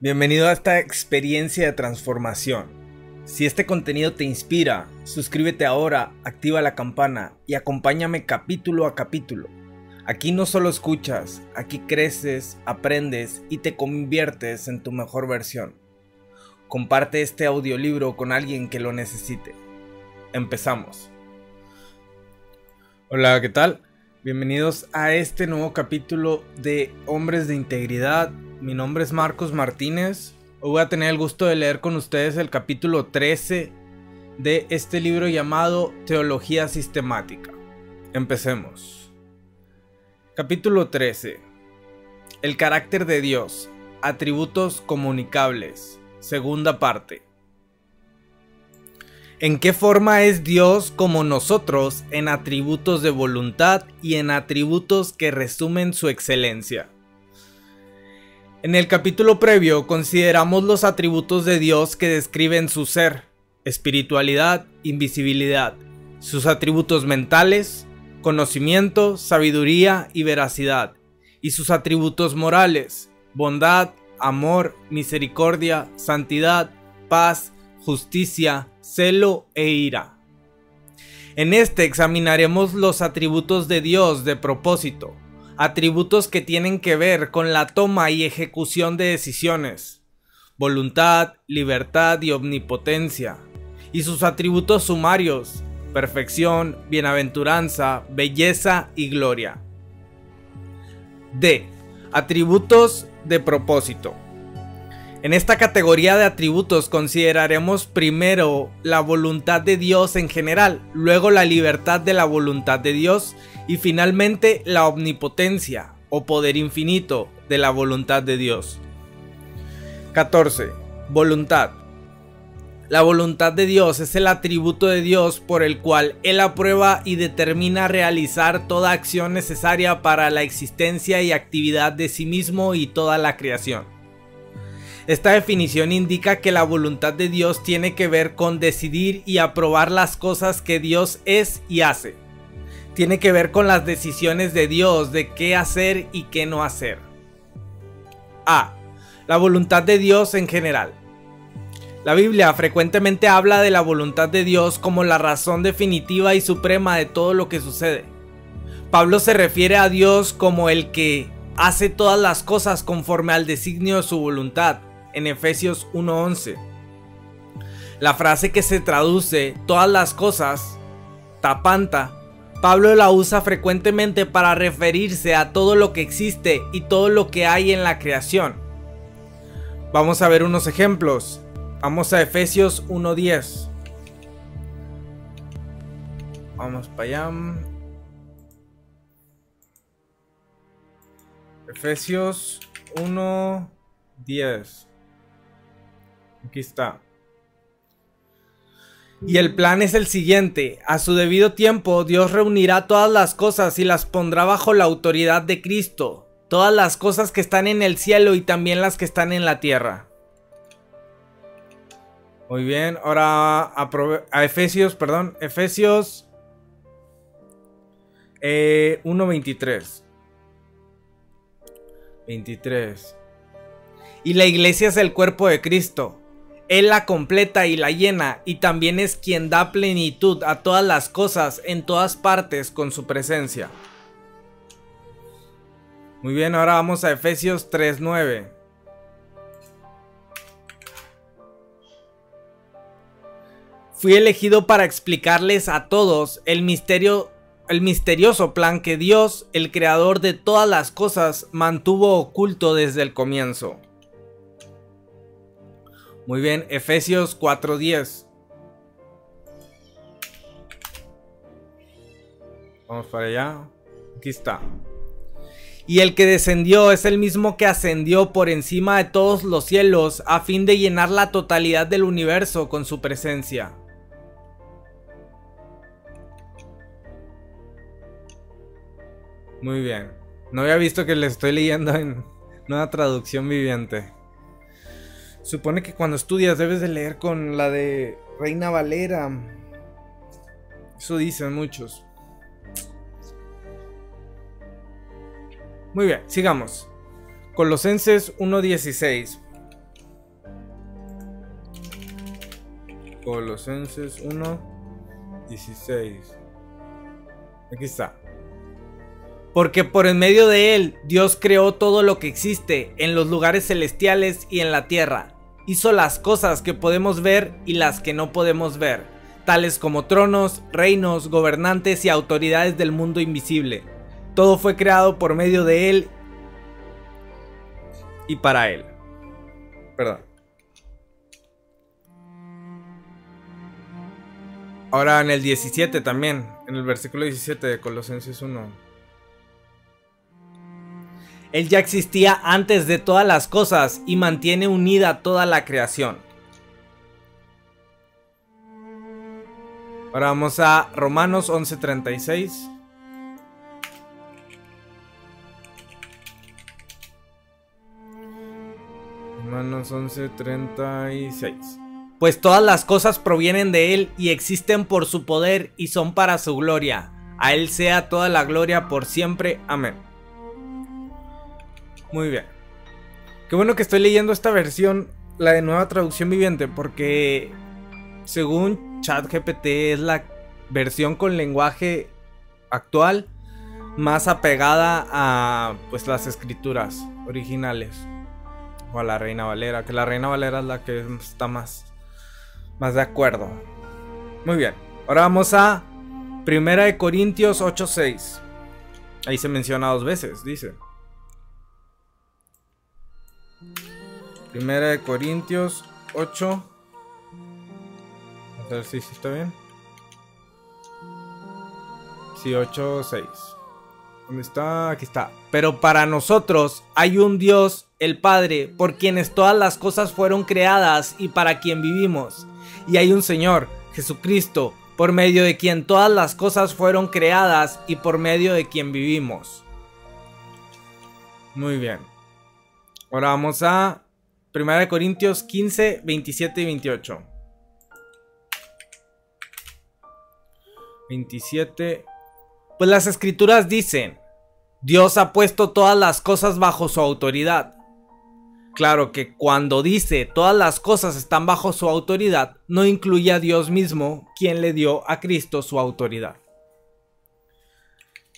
Bienvenido a esta experiencia de transformación. Si este contenido te inspira, suscríbete ahora, activa la campana y acompáñame capítulo a capítulo. Aquí no solo escuchas, aquí creces, aprendes y te conviertes en tu mejor versión. Comparte este audiolibro con alguien que lo necesite. Empezamos. Hola, ¿qué tal? Bienvenidos a este nuevo capítulo de Hombres de Integridad. Mi nombre es Marcos Martínez. Hoy voy a tener el gusto de leer con ustedes el capítulo 13 de este libro llamado Teología Sistemática. Empecemos. Capítulo 13. El carácter de Dios. Atributos comunicables. Segunda parte. ¿En qué forma es Dios como nosotros en atributos de voluntad y en atributos que resumen su excelencia? En el capítulo previo consideramos los atributos de Dios que describen su ser, espiritualidad, invisibilidad, sus atributos mentales, conocimiento, sabiduría y veracidad, y sus atributos morales, bondad, amor, misericordia, santidad, paz, justicia, celo e ira. En este examinaremos los atributos de Dios de propósito, atributos que tienen que ver con la toma y ejecución de decisiones, voluntad, libertad y omnipotencia, y sus atributos sumarios, perfección, bienaventuranza, belleza y gloria. D. Atributos de propósito. En esta categoría de atributos consideraremos primero la voluntad de Dios en general, luego la libertad de la voluntad de Dios y finalmente la omnipotencia o poder infinito de la voluntad de Dios. 14. Voluntad. La voluntad de Dios es el atributo de Dios por el cual Él aprueba y determina realizar toda acción necesaria para la existencia y actividad de sí mismo y toda la creación. Esta definición indica que la voluntad de Dios tiene que ver con decidir y aprobar las cosas que Dios es y hace. Tiene que ver con las decisiones de Dios de qué hacer y qué no hacer. A. La voluntad de Dios en general. La Biblia frecuentemente habla de la voluntad de Dios como la razón definitiva y suprema de todo lo que sucede. Pablo se refiere a Dios como el que hace todas las cosas conforme al designio de su voluntad, en Efesios 1:11. La frase que se traduce todas las cosas, tapanta, Pablo la usa frecuentemente para referirse a todo lo que existe y todo lo que hay en la creación. Vamos a ver unos ejemplos. Vamos a Efesios 1:10. Vamos para allá. Efesios 1:10. Aquí está. Y el plan es el siguiente: a su debido tiempo Dios reunirá todas las cosas y las pondrá bajo la autoridad de Cristo, todas las cosas que están en el cielo y también las que están en la tierra. Muy bien, ahora a Efesios 1:23. 23. Y la iglesia es el cuerpo de Cristo. Él la completa y la llena, y también es quien da plenitud a todas las cosas en todas partes con su presencia. Muy bien, ahora vamos a Efesios 3:9. Fui elegido para explicarles a todos el misterioso plan que Dios, el creador de todas las cosas, mantuvo oculto desde el comienzo. Muy bien, Efesios 4:10. Vamos para allá. Aquí está. Y el que descendió es el mismo que ascendió por encima de todos los cielos a fin de llenar la totalidad del universo con su presencia. Muy bien. No había visto que le estoy leyendo en una traducción viviente. Supone que cuando estudias debes de leer con la de Reina Valera. Eso dicen muchos. Muy bien, sigamos. Colosenses 1:16. Colosenses 1:16. Aquí está. Porque por en medio de él Dios creó todo lo que existe en los lugares celestiales y en la tierra. Hizo las cosas que podemos ver y las que no podemos ver, tales como tronos, reinos, gobernantes y autoridades del mundo invisible. Todo fue creado por medio de él y para él. Perdón. Ahora en el 17 también, en el versículo 17 de Colosenses 1. Él ya existía antes de todas las cosas y mantiene unida toda la creación. Ahora vamos a Romanos 11:36. Romanos 11:36. Pues todas las cosas provienen de él y existen por su poder y son para su gloria. A él sea toda la gloria por siempre. Amén. Muy bien. Qué bueno que estoy leyendo esta versión, la de Nueva Traducción Viviente, porque según ChatGPT es la versión con lenguaje actual más apegada a pues las escrituras originales, o a la Reina Valera, que la Reina Valera es la que está más de acuerdo. Muy bien. Ahora vamos a 1 Corintios 8:6. Ahí se menciona 2 veces, dice. 1 Corintios 8. A ver si está bien. Sí, 8:6. ¿Dónde está? Aquí está. Pero para nosotros hay un Dios, el Padre, por quienes todas las cosas fueron creadas y para quien vivimos. Y hay un Señor, Jesucristo, por medio de quien todas las cosas fueron creadas y por medio de quien vivimos. Muy bien. Ahora vamos a 1 Corintios 15, 27 y 28. 27. Pues las escrituras dicen: Dios ha puesto todas las cosas bajo su autoridad. Claro que cuando dice todas las cosas están bajo su autoridad, no incluye a Dios mismo, quien le dio a Cristo su autoridad.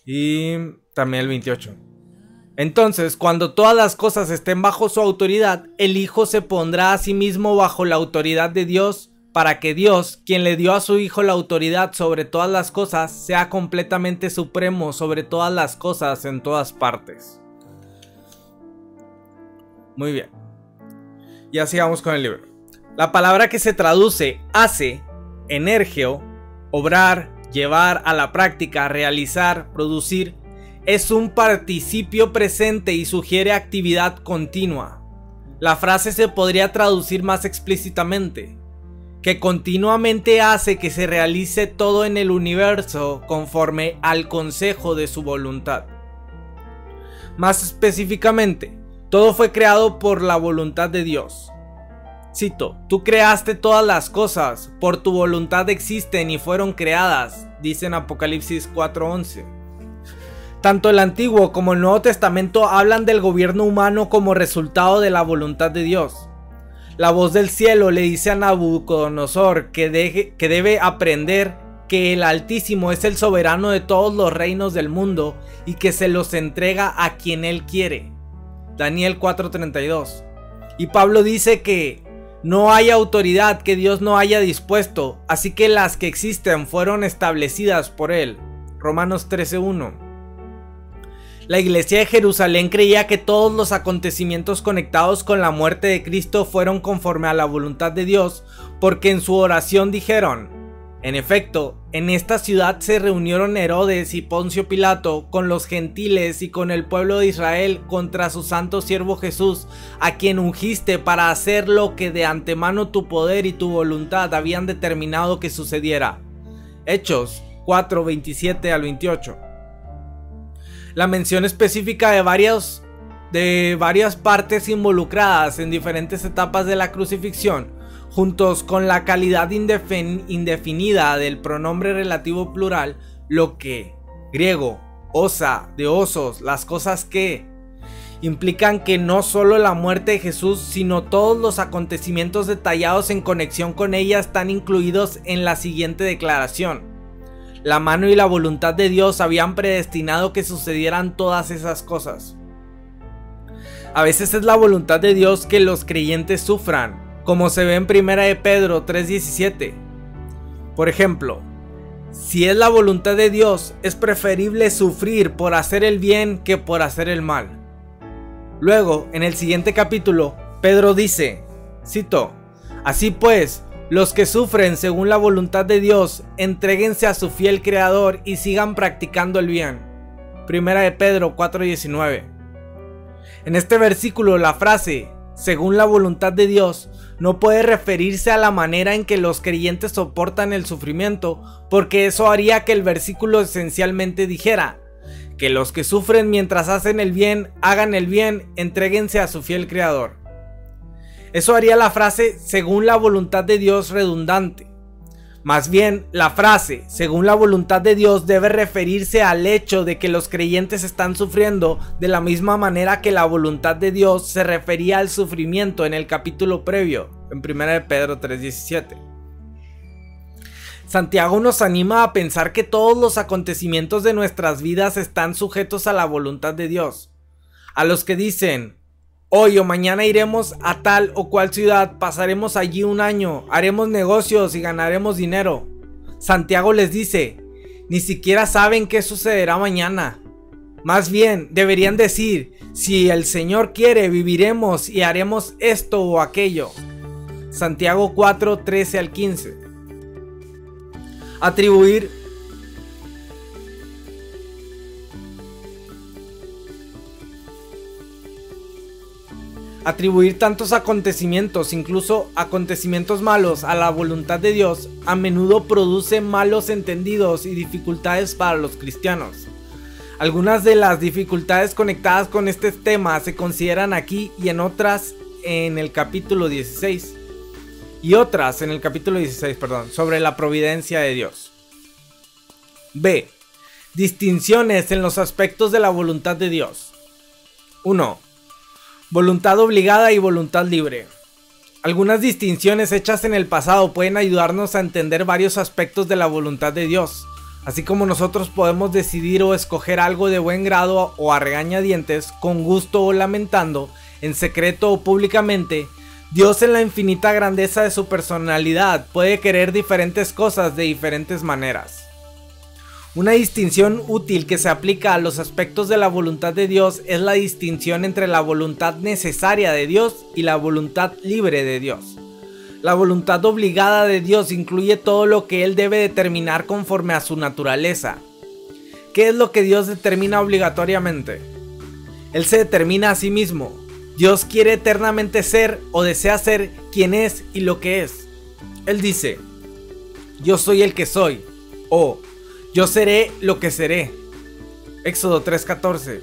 Y también el 28. Entonces, cuando todas las cosas estén bajo su autoridad, el Hijo se pondrá a sí mismo bajo la autoridad de Dios, para que Dios, quien le dio a su Hijo la autoridad sobre todas las cosas, sea completamente supremo sobre todas las cosas en todas partes. Muy bien. Y así vamos con el libro. La palabra que se traduce hace, energeo, obrar, llevar a la práctica, realizar, producir, es un participio presente y sugiere actividad continua. La frase se podría traducir más explícitamente: que continuamente hace que se realice todo en el universo conforme al consejo de su voluntad. Más específicamente, todo fue creado por la voluntad de Dios. Cito: tú creaste todas las cosas, por tu voluntad existen y fueron creadas, dice en Apocalipsis 4:11. Tanto el Antiguo como el Nuevo Testamento hablan del gobierno humano como resultado de la voluntad de Dios. La voz del cielo le dice a Nabucodonosor que debe aprender que el Altísimo es el soberano de todos los reinos del mundo y que se los entrega a quien él quiere. Daniel 4:32. Y Pablo dice que no hay autoridad que Dios no haya dispuesto, así que las que existen fueron establecidas por él. Romanos 13:1. La iglesia de Jerusalén creía que todos los acontecimientos conectados con la muerte de Cristo fueron conforme a la voluntad de Dios, porque en su oración dijeron: en efecto, en esta ciudad se reunieron Herodes y Poncio Pilato con los gentiles y con el pueblo de Israel contra su santo siervo Jesús, a quien ungiste para hacer lo que de antemano tu poder y tu voluntad habían determinado que sucediera. Hechos 4:27 al 28. La mención específica de varias partes involucradas en diferentes etapas de la crucifixión, juntos con la calidad indefinida del pronombre relativo plural, lo que, griego, osa, de osos, las cosas que, implican que no solo la muerte de Jesús, sino todos los acontecimientos detallados en conexión con ella están incluidos en la siguiente declaración. La mano y la voluntad de Dios habían predestinado que sucedieran todas esas cosas. A veces es la voluntad de Dios que los creyentes sufran, como se ve en 1 de Pedro 3:17. Por ejemplo, si es la voluntad de Dios, es preferible sufrir por hacer el bien que por hacer el mal. Luego, en el siguiente capítulo, Pedro dice, cito, así pues, los que sufren según la voluntad de Dios, entréguense a su fiel Creador y sigan practicando el bien. 1 de Pedro 4:19. En este versículo la frase, según la voluntad de Dios, no puede referirse a la manera en que los creyentes soportan el sufrimiento, porque eso haría que el versículo esencialmente dijera, que los que sufren mientras hacen el bien, hagan el bien, entréguense a su fiel Creador. Eso haría la frase, según la voluntad de Dios, redundante. Más bien, la frase, según la voluntad de Dios, debe referirse al hecho de que los creyentes están sufriendo de la misma manera que la voluntad de Dios se refería al sufrimiento en el capítulo previo, en 1 de Pedro 3:17. Santiago nos anima a pensar que todos los acontecimientos de nuestras vidas están sujetos a la voluntad de Dios. A los que dicen, hoy o mañana iremos a tal o cual ciudad, pasaremos allí un año, haremos negocios y ganaremos dinero. Santiago les dice, ni siquiera saben qué sucederá mañana. Más bien, deberían decir, si el Señor quiere, viviremos y haremos esto o aquello. Santiago 4:13 al 15. Atribuir tantos acontecimientos, incluso acontecimientos malos, a la voluntad de Dios, a menudo produce malos entendidos y dificultades para los cristianos. Algunas de las dificultades conectadas con este tema se consideran aquí y en otras en el capítulo 16. Sobre la providencia de Dios. B. Distinciones en los aspectos de la voluntad de Dios. 1. Voluntad obligada y voluntad libre. Algunas distinciones hechas en el pasado pueden ayudarnos a entender varios aspectos de la voluntad de Dios. Así como nosotros podemos decidir o escoger algo de buen grado o a regañadientes, con gusto o lamentando, en secreto o públicamente, Dios en la infinita grandeza de su personalidad puede querer diferentes cosas de diferentes maneras. Una distinción útil que se aplica a los aspectos de la voluntad de Dios es la distinción entre la voluntad necesaria de Dios y la voluntad libre de Dios. La voluntad obligada de Dios incluye todo lo que Él debe determinar conforme a su naturaleza. ¿Qué es lo que Dios determina obligatoriamente? Él se determina a sí mismo. Dios quiere eternamente ser o desea ser quien es y lo que es. Él dice, yo soy el que soy, o yo seré lo que seré. Éxodo 3:14.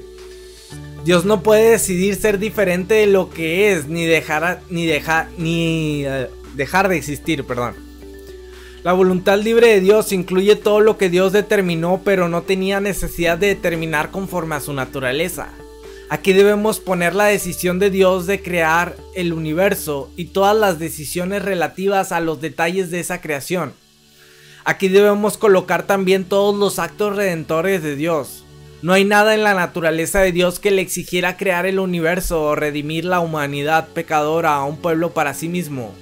Dios no puede decidir ser diferente de lo que es, ni dejar de existir, La voluntad libre de Dios incluye todo lo que Dios determinó, pero no tenía necesidad de determinar conforme a su naturaleza. Aquí debemos poner la decisión de Dios de crear el universo y todas las decisiones relativas a los detalles de esa creación. Aquí debemos colocar también todos los actos redentores de Dios. No hay nada en la naturaleza de Dios que le exigiera crear el universo o redimir la humanidad pecadora a un pueblo para sí mismo.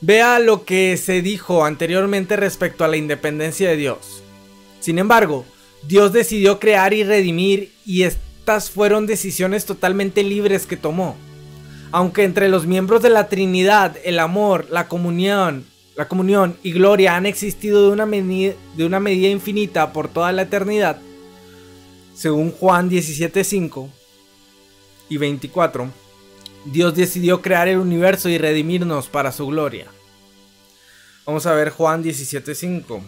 Vea lo que se dijo anteriormente respecto a la independencia de Dios. Sin embargo, Dios decidió crear y redimir, y estas fueron decisiones totalmente libres que tomó. Aunque entre los miembros de la Trinidad el amor, la comunión y gloria han existido de una medida infinita por toda la eternidad, según Juan 17:5 y 24, Dios decidió crear el universo y redimirnos para su gloria. Vamos a ver Juan 17:5.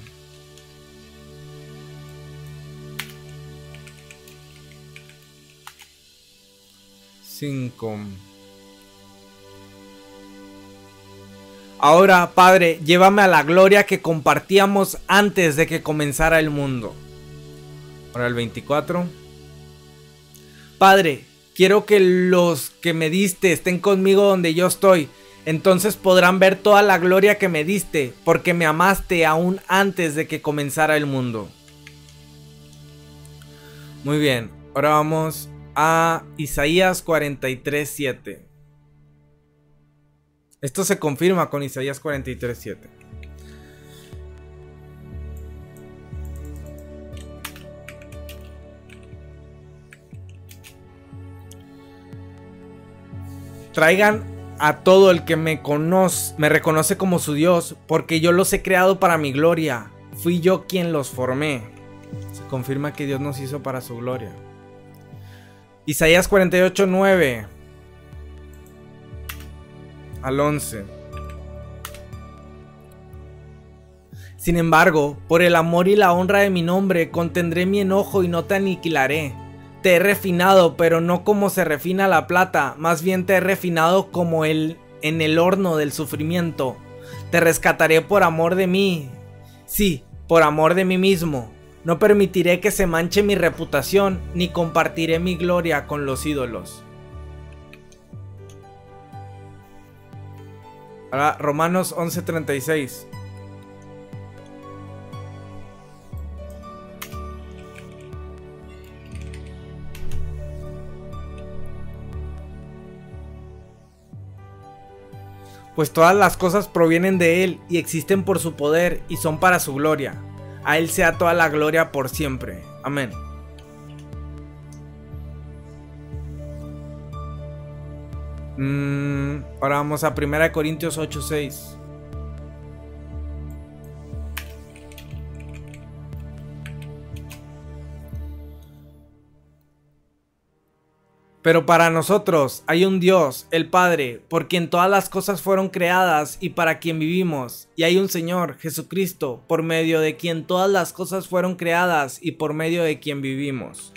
Ahora, Padre, llévame a la gloria que compartíamos antes de que comenzara el mundo. Ahora el 24. Padre, quiero que los que me diste estén conmigo donde yo estoy. Entonces podrán ver toda la gloria que me diste, porque me amaste aún antes de que comenzara el mundo. Muy bien, ahora vamos a Isaías 43:7. Esto se confirma con Isaías 43:7. Traigan a todo el que me reconoce como su Dios, porque yo los he creado para mi gloria. Fui yo quien los formé. Se confirma que Dios nos hizo para su gloria. Isaías 48:9 al 11. Sin embargo, por el amor y la honra de mi nombre, contendré mi enojo y no te aniquilaré. Te he refinado, pero no como se refina la plata, más bien te he refinado como en el horno del sufrimiento. Te rescataré por amor de mí, sí, por amor de mí mismo. No permitiré que se manche mi reputación, ni compartiré mi gloria con los ídolos. Ahora, Romanos 11:36. Pues todas las cosas provienen de Él y existen por su poder y son para su gloria. A Él sea toda la gloria por siempre. Amén. Ahora vamos a 1 Corintios 8:6. Pero para nosotros hay un Dios, el Padre, por quien todas las cosas fueron creadas y para quien vivimos, y hay un Señor, Jesucristo, por medio de quien todas las cosas fueron creadas y por medio de quien vivimos.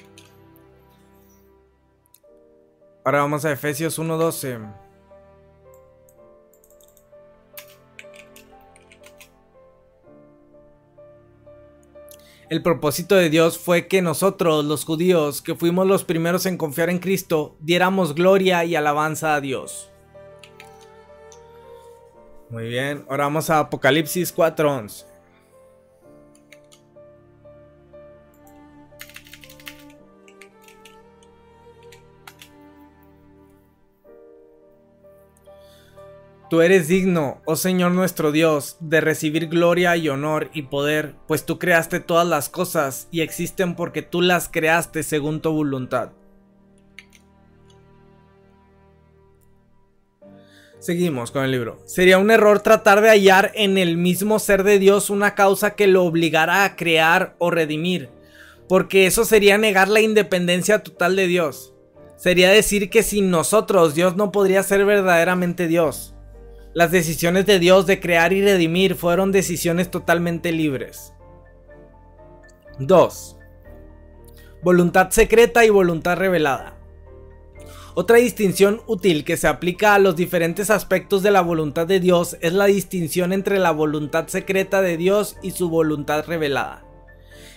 Ahora vamos a Efesios 1:12. El propósito de Dios fue que nosotros, los judíos, que fuimos los primeros en confiar en Cristo, diéramos gloria y alabanza a Dios. Muy bien, ahora vamos a Apocalipsis 4:11. Tú eres digno, oh Señor nuestro Dios, de recibir gloria y honor y poder, pues tú creaste todas las cosas y existen porque tú las creaste según tu voluntad. Seguimos con el libro. Sería un error tratar de hallar en el mismo ser de Dios una causa que lo obligara a crear o redimir, porque eso sería negar la independencia total de Dios. Sería decir que sin nosotros Dios no podría ser verdaderamente Dios. Las decisiones de Dios de crear y redimir fueron decisiones totalmente libres. 2. Voluntad secreta y voluntad revelada. Otra distinción útil que se aplica a los diferentes aspectos de la voluntad de Dios es la distinción entre la voluntad secreta de Dios y su voluntad revelada.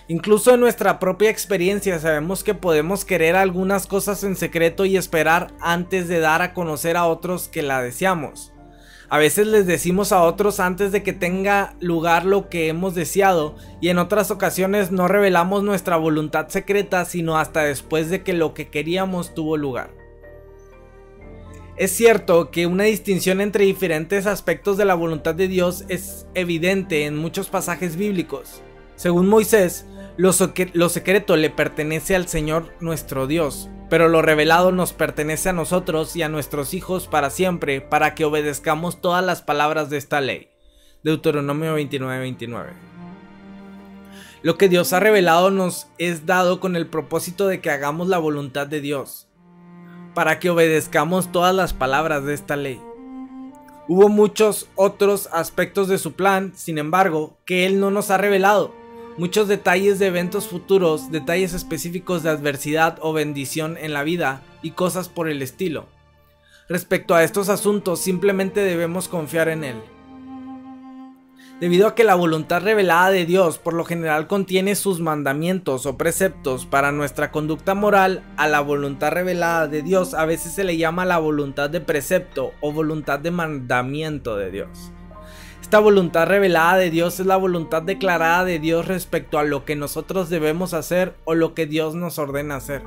Incluso en nuestra propia experiencia sabemos que podemos querer algunas cosas en secreto y esperar antes de dar a conocer a otros que la deseamos. A veces les decimos a otros antes de que tenga lugar lo que hemos deseado, y en otras ocasiones no revelamos nuestra voluntad secreta sino hasta después de que lo que queríamos tuvo lugar. Es cierto que una distinción entre diferentes aspectos de la voluntad de Dios es evidente en muchos pasajes bíblicos. Según Moisés, lo secreto le pertenece al Señor nuestro Dios, pero lo revelado nos pertenece a nosotros y a nuestros hijos para siempre, para que obedezcamos todas las palabras de esta ley. Deuteronomio 29:29. Lo que Dios ha revelado nos es dado con el propósito de que hagamos la voluntad de Dios, para que obedezcamos todas las palabras de esta ley. Hubo muchos otros aspectos de su plan, sin embargo, que Él no nos ha revelado. Muchos detalles de eventos futuros, detalles específicos de adversidad o bendición en la vida y cosas por el estilo. Respecto a estos asuntos, simplemente debemos confiar en Él. Debido a que la voluntad revelada de Dios por lo general contiene sus mandamientos o preceptos para nuestra conducta moral, a la voluntad revelada de Dios a veces se le llama la voluntad de precepto o voluntad de mandamiento de Dios. Esta voluntad revelada de Dios es la voluntad declarada de Dios respecto a lo que nosotros debemos hacer o lo que Dios nos ordena hacer.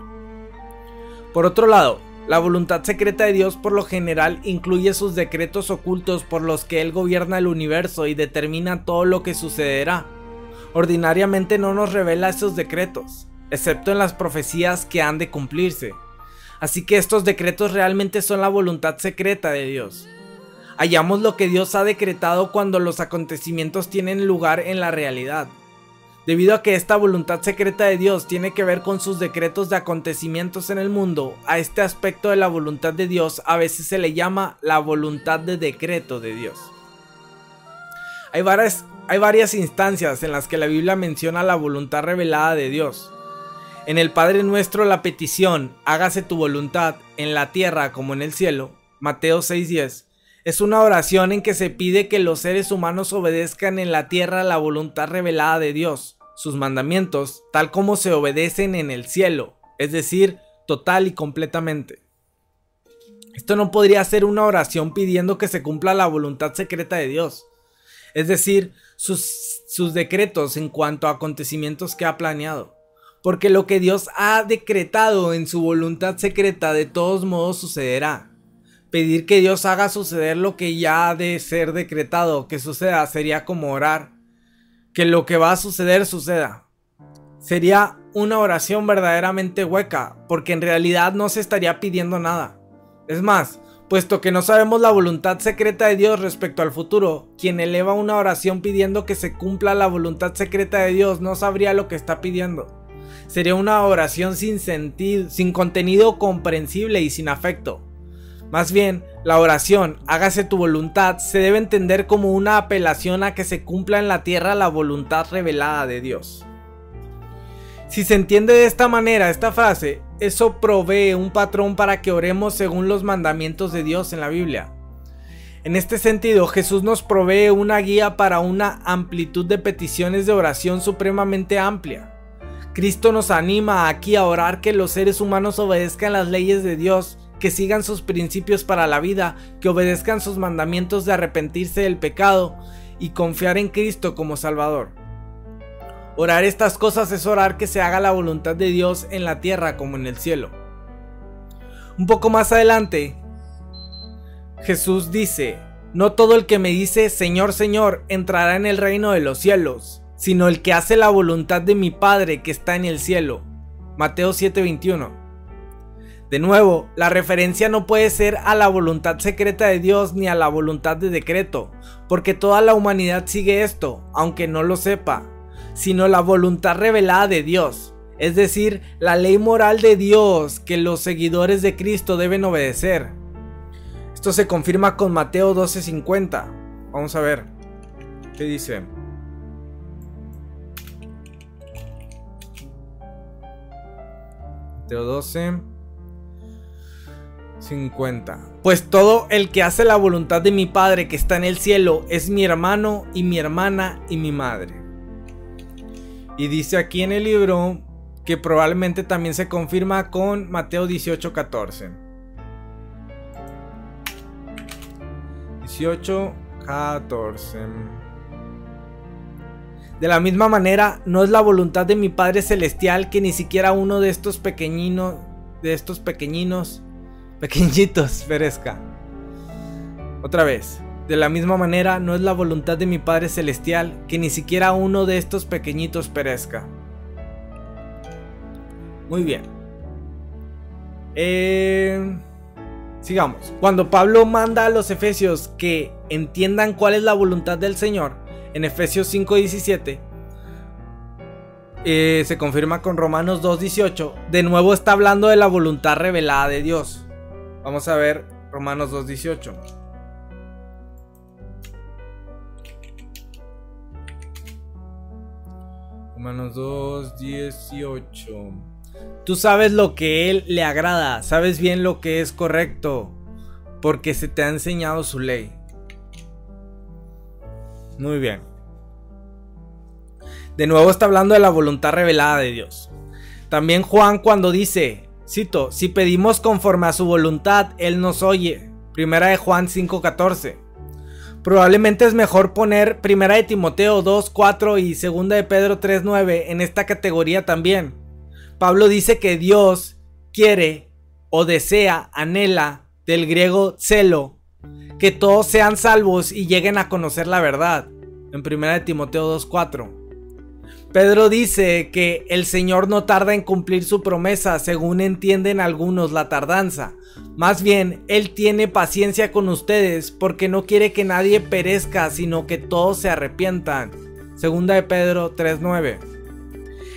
Por otro lado, la voluntad secreta de Dios por lo general incluye sus decretos ocultos por los que Él gobierna el universo y determina todo lo que sucederá. Ordinariamente no nos revela esos decretos, excepto en las profecías que han de cumplirse. Así que estos decretos realmente son la voluntad secreta de Dios. Hallamos lo que Dios ha decretado cuando los acontecimientos tienen lugar en la realidad. Debido a que esta voluntad secreta de Dios tiene que ver con sus decretos de acontecimientos en el mundo, a este aspecto de la voluntad de Dios a veces se le llama la voluntad de decreto de Dios. Hay varias instancias en las que la Biblia menciona la voluntad revelada de Dios. En el Padre Nuestro la petición, hágase tu voluntad, en la tierra como en el cielo, Mateo 6:10, es una oración en que se pide que los seres humanos obedezcan en la tierra la voluntad revelada de Dios, sus mandamientos, tal como se obedecen en el cielo, es decir, total y completamente. Esto no podría ser una oración pidiendo que se cumpla la voluntad secreta de Dios, es decir, sus decretos en cuanto a acontecimientos que ha planeado, porque lo que Dios ha decretado en su voluntad secreta de todos modos sucederá. Pedir que Dios haga suceder lo que ya ha de ser decretado que suceda sería como orar que lo que va a suceder suceda. Sería una oración verdaderamente hueca, porque en realidad no se estaría pidiendo nada. Es más, puesto que no sabemos la voluntad secreta de Dios respecto al futuro, quien eleva una oración pidiendo que se cumpla la voluntad secreta de Dios no sabría lo que está pidiendo. Sería una oración sin sentido, sin contenido comprensible y sin afecto. Más bien, la oración, hágase tu voluntad, se debe entender como una apelación a que se cumpla en la tierra la voluntad revelada de Dios. Si se entiende de esta manera esta frase, eso provee un patrón para que oremos según los mandamientos de Dios en la Biblia. En este sentido, Jesús nos provee una guía para una amplitud de peticiones de oración supremamente amplia. Cristo nos anima aquí a orar que los seres humanos obedezcan las leyes de Dios, que sigan sus principios para la vida, que obedezcan sus mandamientos de arrepentirse del pecado y confiar en Cristo como Salvador. Orar estas cosas es orar que se haga la voluntad de Dios en la tierra como en el cielo. Un poco más adelante, Jesús dice: no todo el que me dice Señor, Señor entrará en el reino de los cielos, sino el que hace la voluntad de mi Padre que está en el cielo. Mateo 7:21. De nuevo, la referencia no puede ser a la voluntad secreta de Dios ni a la voluntad de decreto, porque toda la humanidad sigue esto, aunque no lo sepa, sino la voluntad revelada de Dios, es decir, la ley moral de Dios que los seguidores de Cristo deben obedecer. Esto se confirma con Mateo 12:50. Vamos a ver qué dice. Mateo 12:50. Pues todo el que hace la voluntad de mi Padre que está en el cielo es mi hermano y mi hermana y mi madre. Y dice aquí en el libro que probablemente también se confirma con Mateo 18:14. 18:14. De la misma manera, no es la voluntad de mi Padre Celestial que ni siquiera uno de estos pequeñitos perezca. Otra vez. De la misma manera, no es la voluntad de mi Padre Celestial que ni siquiera uno de estos pequeñitos perezca. Muy bien. Sigamos. Cuando Pablo manda a los efesios que entiendan cuál es la voluntad del Señor, en Efesios 5:17, se confirma con Romanos 2:18. De nuevo está hablando de la voluntad revelada de Dios. Vamos a ver Romanos 2:18. Romanos 2:18. Tú sabes lo que Él le agrada, sabes bien lo que es correcto, porque se te ha enseñado su ley. Muy bien. De nuevo está hablando de la voluntad revelada de Dios. También Juan cuando dice, cito, si pedimos conforme a su voluntad, Él nos oye. Primera de Juan 5:14. Probablemente es mejor poner Primera de Timoteo 2:4 y Segunda de Pedro 3:9 en esta categoría también. Pablo dice que Dios quiere o desea, anhela, del griego celo, que todos sean salvos y lleguen a conocer la verdad. En Primera de Timoteo 2:4. Pedro dice que el Señor no tarda en cumplir su promesa, según entienden algunos la tardanza. Más bien, Él tiene paciencia con ustedes porque no quiere que nadie perezca, sino que todos se arrepientan. Segunda de Pedro 3:9.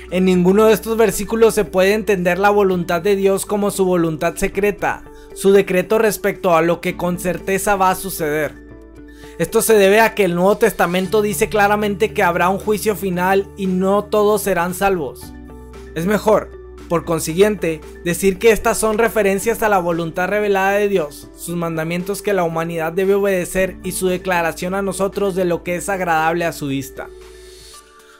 En ninguno de estos versículos se puede entender la voluntad de Dios como su voluntad secreta, su decreto respecto a lo que con certeza va a suceder. Esto se debe a que el Nuevo Testamento dice claramente que habrá un juicio final y no todos serán salvos. Es mejor, por consiguiente, decir que estas son referencias a la voluntad revelada de Dios, sus mandamientos que la humanidad debe obedecer y su declaración a nosotros de lo que es agradable a su vista.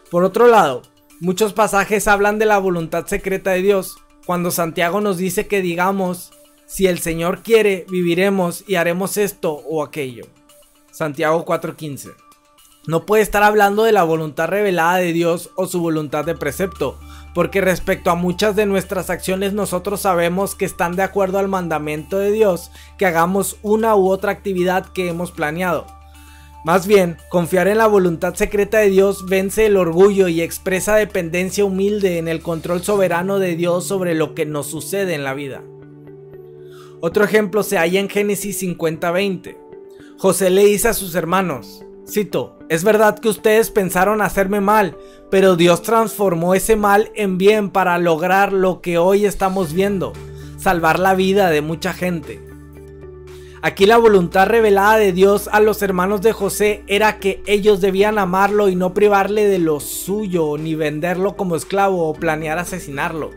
Por otro lado, muchos pasajes hablan de la voluntad secreta de Dios, cuando Santiago nos dice que digamos, si el Señor quiere, viviremos y haremos esto o aquello. Santiago 4:15. No puede estar hablando de la voluntad revelada de Dios o su voluntad de precepto, porque respecto a muchas de nuestras acciones nosotros sabemos que están de acuerdo al mandamiento de Dios que hagamos una u otra actividad que hemos planeado. Más bien, confiar en la voluntad secreta de Dios vence el orgullo y expresa dependencia humilde en el control soberano de Dios sobre lo que nos sucede en la vida. Otro ejemplo se halla en Génesis 50:20. José le dice a sus hermanos, cito, es verdad que ustedes pensaron hacerme mal, pero Dios transformó ese mal en bien para lograr lo que hoy estamos viendo, salvar la vida de mucha gente. Aquí la voluntad revelada de Dios a los hermanos de José era que ellos debían amarlo y no privarle de lo suyo, ni venderlo como esclavo o planear asesinarlo.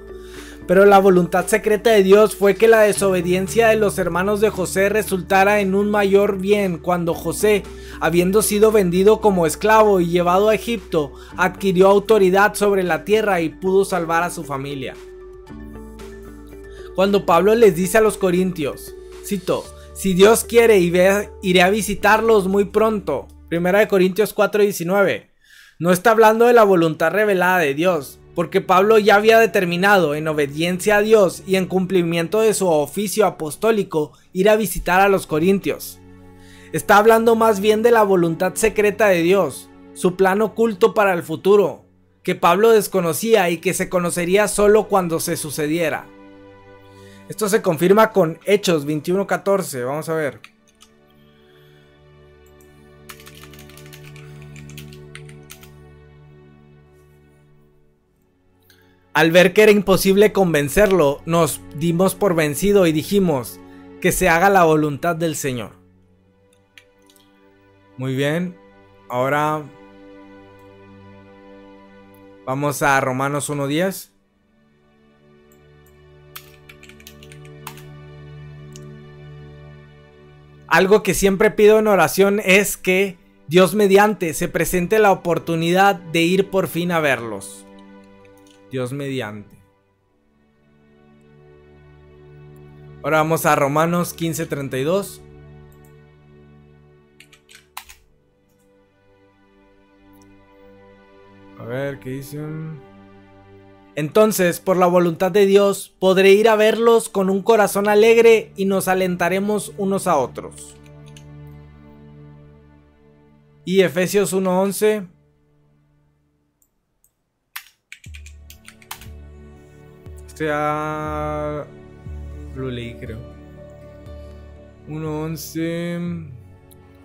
Pero la voluntad secreta de Dios fue que la desobediencia de los hermanos de José resultara en un mayor bien cuando José, habiendo sido vendido como esclavo y llevado a Egipto, adquirió autoridad sobre la tierra y pudo salvar a su familia. Cuando Pablo les dice a los corintios, cito, si Dios quiere iré a visitarlos muy pronto, 1 Corintios 4:19, no está hablando de la voluntad revelada de Dios, porque Pablo ya había determinado, en obediencia a Dios y en cumplimiento de su oficio apostólico, ir a visitar a los corintios. Está hablando más bien de la voluntad secreta de Dios, su plan oculto para el futuro, que Pablo desconocía y que se conocería solo cuando se sucediera. Esto se confirma con Hechos 21:14, vamos a ver. Al ver que era imposible convencerlo, nos dimos por vencido y dijimos que se haga la voluntad del Señor. Muy bien, ahora vamos a Romanos 1:10. Algo que siempre pido en oración es que Dios mediante se presente la oportunidad de ir por fin a verlos. Dios mediante. Ahora vamos a Romanos 15:32. A ver, ¿qué dicen? Entonces, por la voluntad de Dios, podré ir a verlos con un corazón alegre y nos alentaremos unos a otros. Y Efesios 1:11. Lo leí, creo. 1:11.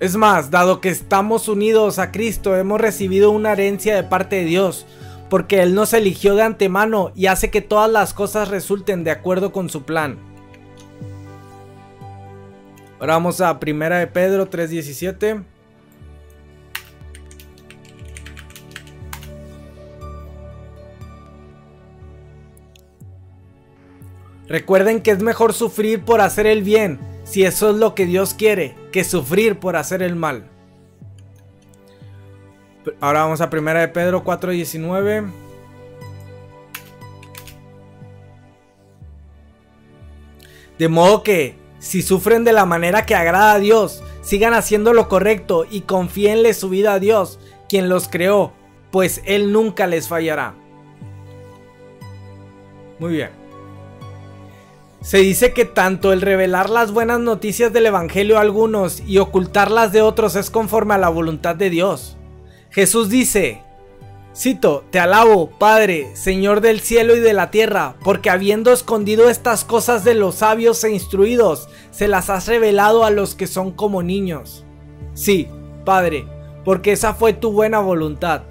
Es más, dado que estamos unidos a Cristo, hemos recibido una herencia de parte de Dios, porque Él nos eligió de antemano y hace que todas las cosas resulten de acuerdo con su plan. Ahora vamos a 1 de Pedro 3:17. Recuerden que es mejor sufrir por hacer el bien, si eso es lo que Dios quiere, que sufrir por hacer el mal. Ahora vamos a 1 de Pedro 4:19. De modo que, si sufren de la manera que agrada a Dios, sigan haciendo lo correcto y confíenle su vida a Dios, quien los creó, pues Él nunca les fallará. Muy bien. Se dice que tanto el revelar las buenas noticias del Evangelio a algunos y ocultarlas de otros es conforme a la voluntad de Dios. Jesús dice, cito, te alabo, Padre, Señor del cielo y de la tierra, porque habiendo escondido estas cosas de los sabios e instruidos, se las has revelado a los que son como niños. Sí, Padre, porque esa fue tu buena voluntad.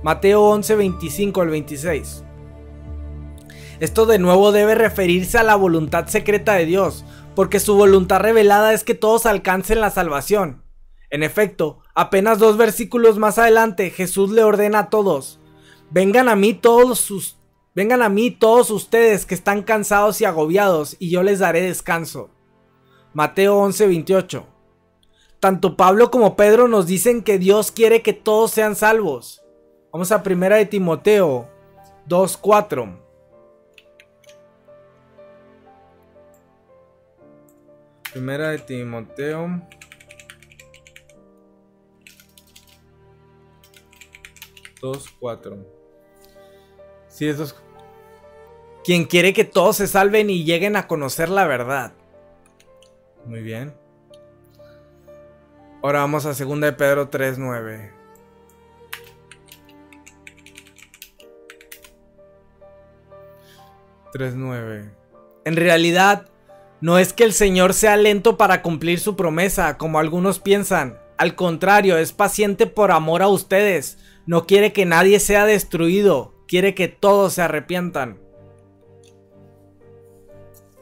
Mateo 11:25 al 26. Esto de nuevo debe referirse a la voluntad secreta de Dios, porque su voluntad revelada es que todos alcancen la salvación. En efecto, apenas 2 versículos más adelante, Jesús le ordena a todos: vengan a mí todos ustedes que están cansados y agobiados, y yo les daré descanso. Mateo 11:28. Tanto Pablo como Pedro nos dicen que Dios quiere que todos sean salvos. Vamos a 1 de Timoteo 2:4. Primera de Timoteo 2:4. Sí, eso es. Quien quiere que todos se salven y lleguen a conocer la verdad. Muy bien. Ahora vamos a 2 de Pedro 3:9. En realidad, no es que el Señor sea lento para cumplir su promesa, como algunos piensan. Al contrario, es paciente por amor a ustedes. No quiere que nadie sea destruido, quiere que todos se arrepientan.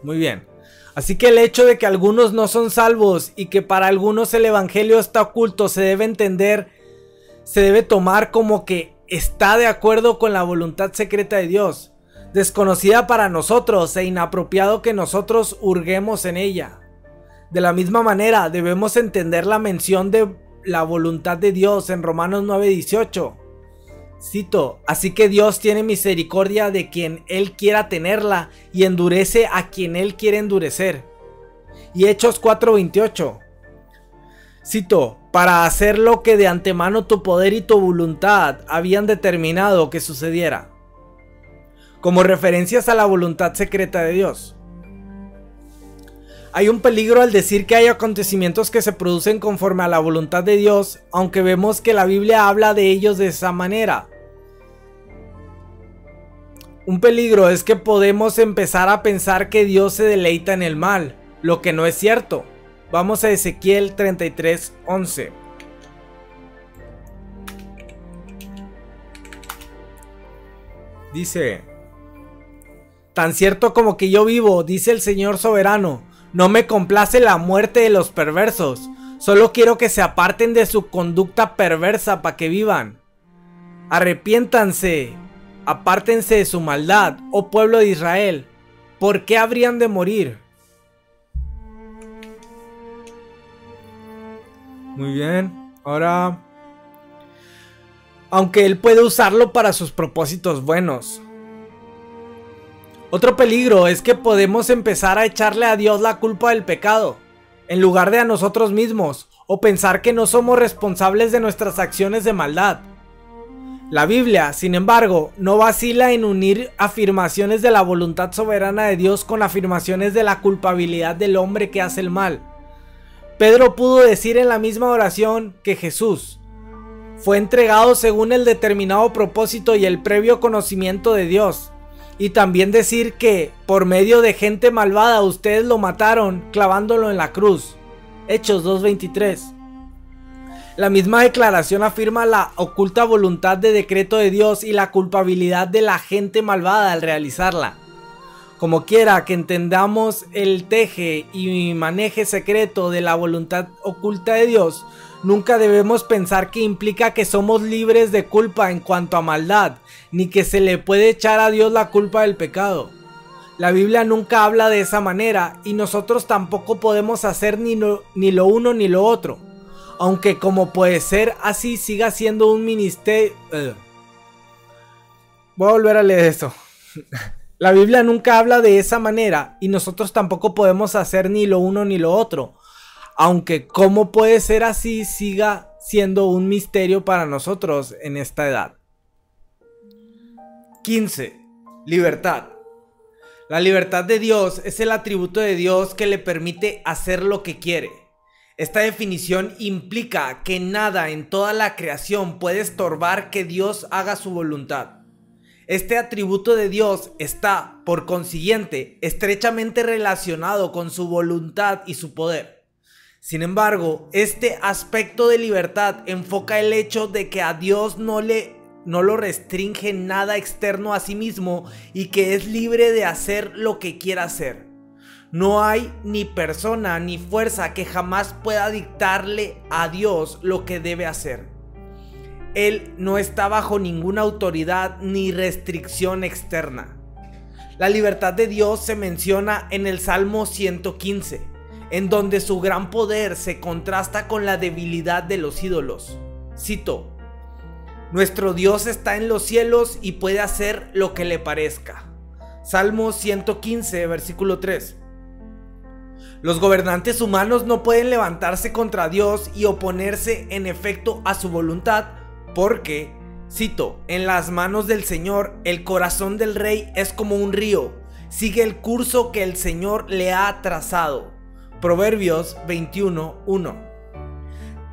Muy bien. Así que el hecho de que algunos no son salvos y que para algunos el evangelio está oculto se debe entender, se debe tomar como que está de acuerdo con la voluntad secreta de Dios, desconocida para nosotros e inapropiado que nosotros hurguemos en ella. De la misma manera debemos entender la mención de la voluntad de Dios en Romanos 9:18. Cito, así que Dios tiene misericordia de quien Él quiera tenerla y endurece a quien Él quiere endurecer. Y Hechos 4:28. Cito, para hacer lo que de antemano tu poder y tu voluntad habían determinado que sucediera. Como referencias a la voluntad secreta de Dios. Hay un peligro al decir que hay acontecimientos que se producen conforme a la voluntad de Dios, aunque vemos que la Biblia habla de ellos de esa manera. Un peligro es que podemos empezar a pensar que Dios se deleita en el mal, lo que no es cierto. Vamos a Ezequiel 33:11. Dice: tan cierto como que yo vivo, dice el Señor soberano, no me complace la muerte de los perversos, solo quiero que se aparten de su conducta perversa para que vivan. Arrepiéntanse, apártense de su maldad, oh pueblo de Israel, ¿por qué habrían de morir? Muy bien, ahora, aunque Él puede usarlo para sus propósitos buenos. Otro peligro es que podemos empezar a echarle a Dios la culpa del pecado, en lugar de a nosotros mismos, o pensar que no somos responsables de nuestras acciones de maldad. La Biblia, sin embargo, no vacila en unir afirmaciones de la voluntad soberana de Dios con afirmaciones de la culpabilidad del hombre que hace el mal. Pedro pudo decir en la misma oración que Jesús fue entregado según el determinado propósito y el previo conocimiento de Dios. Y también decir que por medio de gente malvada ustedes lo mataron clavándolo en la cruz. Hechos 2:23. La misma declaración afirma la oculta voluntad de decreto de Dios y la culpabilidad de la gente malvada al realizarla. Como quiera que entendamos el teje y maneje secreto de la voluntad oculta de Dios, nunca debemos pensar que implica que somos libres de culpa en cuanto a maldad, ni que se le puede echar a Dios la culpa del pecado. La Biblia nunca habla de esa manera y nosotros tampoco podemos hacer ni lo uno ni lo otro. aunque como puede ser así siga siendo un ministerio... Voy a volver a leer esto. La Biblia nunca habla de esa manera y nosotros tampoco podemos hacer ni lo uno ni lo otro. Aunque cómo puede ser así siga siendo un misterio para nosotros en esta edad. 15. Libertad. La libertad de Dios es el atributo de Dios que le permite hacer lo que quiere. Esta definición implica que nada en toda la creación puede estorbar que Dios haga su voluntad. Este atributo de Dios está, por consiguiente, estrechamente relacionado con su voluntad y su poder. Sin embargo, este aspecto de libertad enfoca el hecho de que a Dios no lo restringe nada externo a sí mismo y que es libre de hacer lo que quiera hacer. No hay ni persona ni fuerza que jamás pueda dictarle a Dios lo que debe hacer. Él no está bajo ninguna autoridad ni restricción externa. La libertad de Dios se menciona en el Salmo 115, en donde su gran poder se contrasta con la debilidad de los ídolos. Cito: nuestro Dios está en los cielos y puede hacer lo que le parezca. Salmo 115, versículo 3. Los gobernantes humanos no pueden levantarse contra Dios y oponerse en efecto a su voluntad, porque, cito, en las manos del Señor el corazón del rey es como un río, sigue el curso que el Señor le ha trazado. Proverbios 21:1.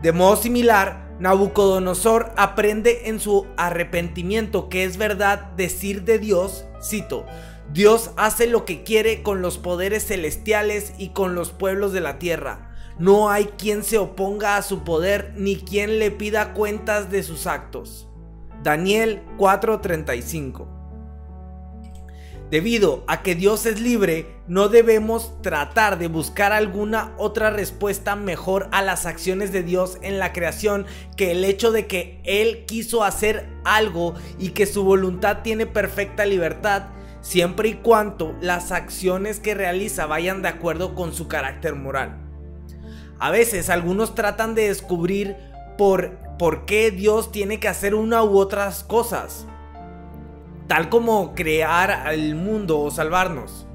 De modo similar, Nabucodonosor aprende en su arrepentimiento que es verdad decir de Dios, cito, Dios hace lo que quiere con los poderes celestiales y con los pueblos de la tierra. No hay quien se oponga a su poder ni quien le pida cuentas de sus actos. Daniel 4:35. Debido a que Dios es libre, no debemos tratar de buscar alguna otra respuesta mejor a las acciones de Dios en la creación que el hecho de que Él quiso hacer algo y que su voluntad tiene perfecta libertad, siempre y cuando las acciones que realiza vayan de acuerdo con su carácter moral. A veces algunos tratan de descubrir por qué Dios tiene que hacer una u otras cosas, tal como crear el mundo o salvarnos.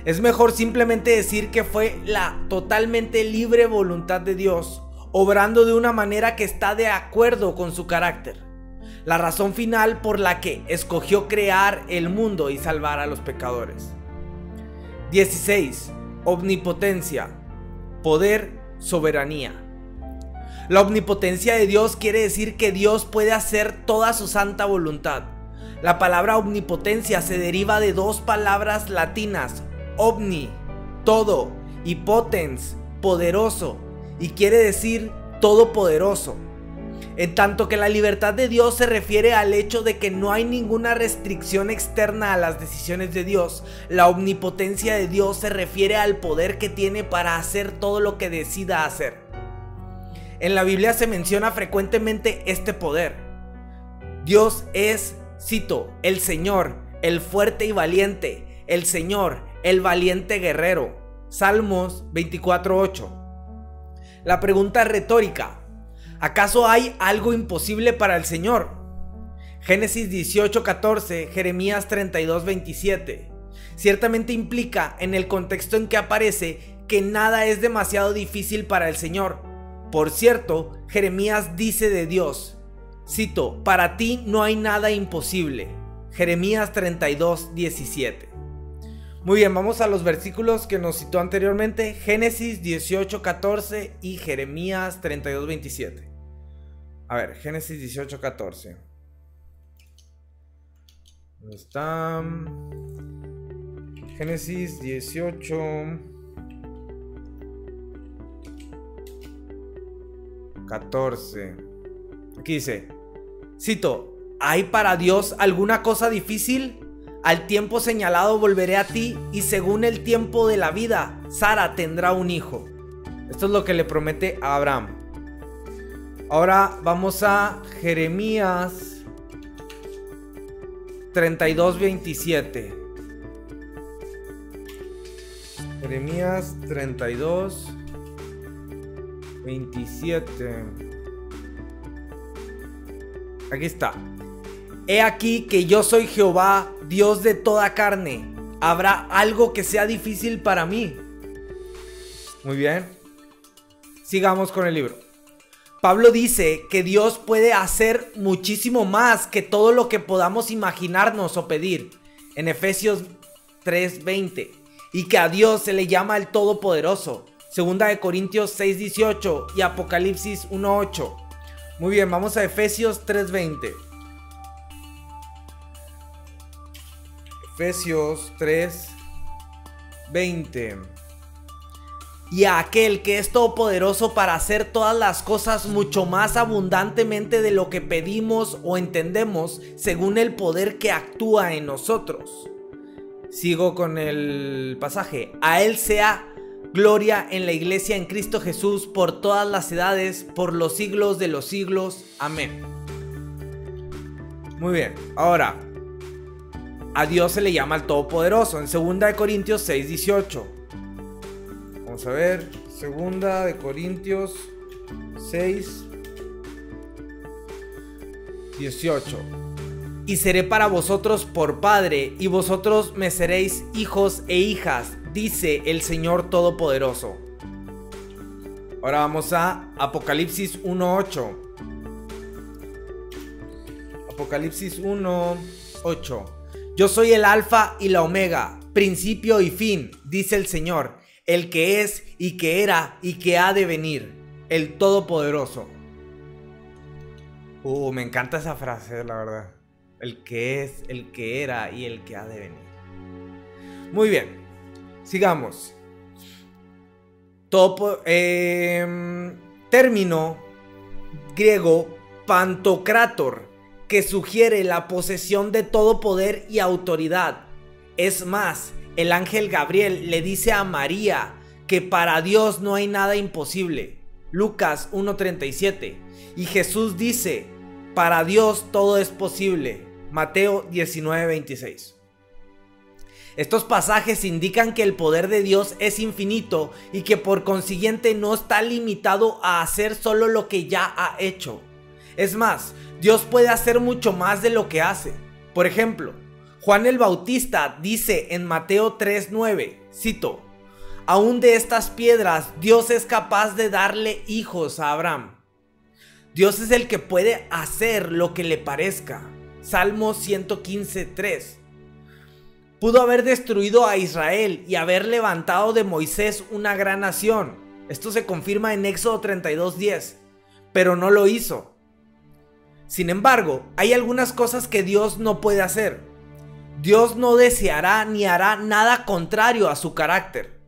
Es mejor simplemente decir que fue la totalmente libre voluntad de Dios, obrando de una manera que está de acuerdo con su carácter. La razón final por la que escogió crear el mundo y salvar a los pecadores. 16. Omnipotencia, poder, soberanía. La omnipotencia de Dios quiere decir que Dios puede hacer toda su santa voluntad. La palabra omnipotencia se deriva de dos palabras latinas, omni, todo, y potens, poderoso, y quiere decir todopoderoso. En tanto que la libertad de Dios se refiere al hecho de que no hay ninguna restricción externa a las decisiones de Dios, la omnipotencia de Dios se refiere al poder que tiene para hacer todo lo que decida hacer. En la Biblia se menciona frecuentemente este poder. Dios es, cito, el Señor, el fuerte y valiente, el Señor, el valiente guerrero. Salmos 24:8. La pregunta retórica: ¿acaso hay algo imposible para el Señor? Génesis 18:14, Jeremías 32:27. Ciertamente implica, en el contexto en que aparece, que nada es demasiado difícil para el Señor. Por cierto, Jeremías dice de Dios, cito, para ti no hay nada imposible. Jeremías 32:17. Muy bien, vamos a los versículos que nos citó anteriormente, Génesis 18:14 y Jeremías 32:27. A ver, Génesis 18:14. ¿Dónde está? Génesis 18:14. Aquí dice, cito, ¿hay para Dios alguna cosa difícil? Al tiempo señalado volveré a ti y según el tiempo de la vida, Sara tendrá un hijo. Esto es lo que le promete a Abraham. Ahora vamos a Jeremías 32:27. Jeremías 32:27. 27. Aquí está. He aquí que yo soy Jehová, Dios de toda carne. ¿Habrá algo que sea difícil para mí? Muy bien. Sigamos con el libro. Pablo dice que Dios puede hacer muchísimo más que todo lo que podamos imaginarnos o pedir. En Efesios 3:20. Y que a Dios se le llama el Todopoderoso. Segunda de Corintios 6:18 y Apocalipsis 1:8. Muy bien, vamos a Efesios 3:20. Efesios 3:20. Y a aquel que es todopoderoso para hacer todas las cosas mucho más abundantemente de lo que pedimos o entendemos, según el poder que actúa en nosotros. Sigo con el pasaje. A él sea gloria en la iglesia en Cristo Jesús por todas las edades, por los siglos de los siglos. Amén. Muy bien, ahora a Dios se le llama el Todopoderoso en 2 de Corintios 6:18. Vamos a ver, 2 de Corintios 6:18. Y seré para vosotros por padre, y vosotros me seréis hijos e hijas, dice el Señor Todopoderoso. Ahora vamos a Apocalipsis 1:8. Apocalipsis 1:8. Yo soy el Alfa y la Omega, principio y fin, dice el Señor, el que es y que era y que ha de venir, el Todopoderoso. Me encanta esa frase, la verdad. El que es, el que era y el que ha de venir. Muy bien, sigamos. Término griego pantocrátor, que sugiere la posesión de todo poder y autoridad. Es más, el ángel Gabriel le dice a María que para Dios no hay nada imposible. Lucas 1:37. Y Jesús dice, para Dios todo es posible. Mateo 19:26. Estos pasajes indican que el poder de Dios es infinito y que por consiguiente no está limitado a hacer solo lo que ya ha hecho. Es más, Dios puede hacer mucho más de lo que hace. Por ejemplo, Juan el Bautista dice en Mateo 3:9, cito, aún de estas piedras Dios es capaz de darle hijos a Abraham. Dios es el que puede hacer lo que le parezca. Salmo 115:3. Pudo haber destruido a Israel y haber levantado de Moisés una gran nación. Esto se confirma en Éxodo 32:10, pero no lo hizo. Sin embargo, hay algunas cosas que Dios no puede hacer. Dios no deseará ni hará nada contrario a su carácter.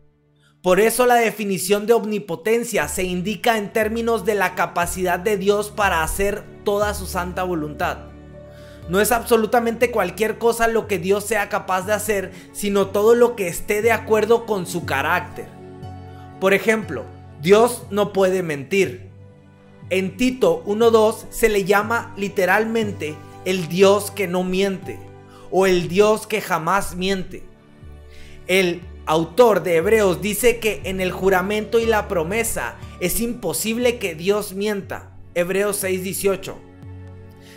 Por eso la definición de omnipotencia se indica en términos de la capacidad de Dios para hacer toda su santa voluntad. No es absolutamente cualquier cosa lo que Dios sea capaz de hacer, sino todo lo que esté de acuerdo con su carácter. Por ejemplo, Dios no puede mentir. En Tito 1:2 se le llama literalmente el Dios que no miente, o el Dios que jamás miente. El autor de Hebreos dice que en el juramento y la promesa es imposible que Dios mienta. Hebreos 6:18.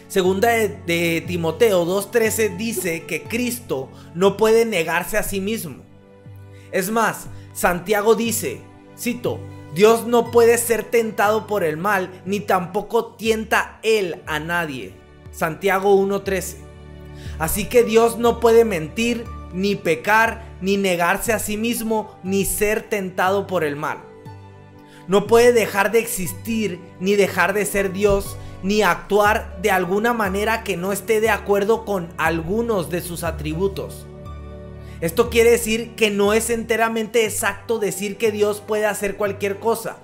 Segunda de Timoteo 2:13 dice que Cristo no puede negarse a sí mismo. Es más, Santiago dice, cito, Dios no puede ser tentado por el mal, ni tampoco tienta él a nadie. Santiago 1:13. Así que Dios no puede mentir, ni pecar, ni negarse a sí mismo, ni ser tentado por el mal. No puede dejar de existir, ni dejar de ser Dios, ni actuar de alguna manera que no esté de acuerdo con algunos de sus atributos. Esto quiere decir que no es enteramente exacto decir que Dios puede hacer cualquier cosa.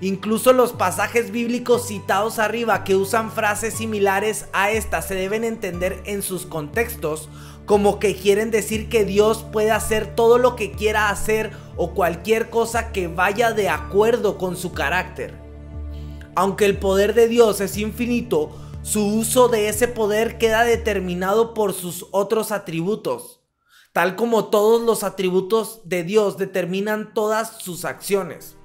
Incluso los pasajes bíblicos citados arriba que usan frases similares a esta se deben entender en sus contextos como que quieren decir que Dios puede hacer todo lo que quiera hacer o cualquier cosa que vaya de acuerdo con su carácter. Aunque el poder de Dios es infinito, su uso de ese poder queda determinado por sus otros atributos, tal como todos los atributos de Dios determinan todas sus acciones.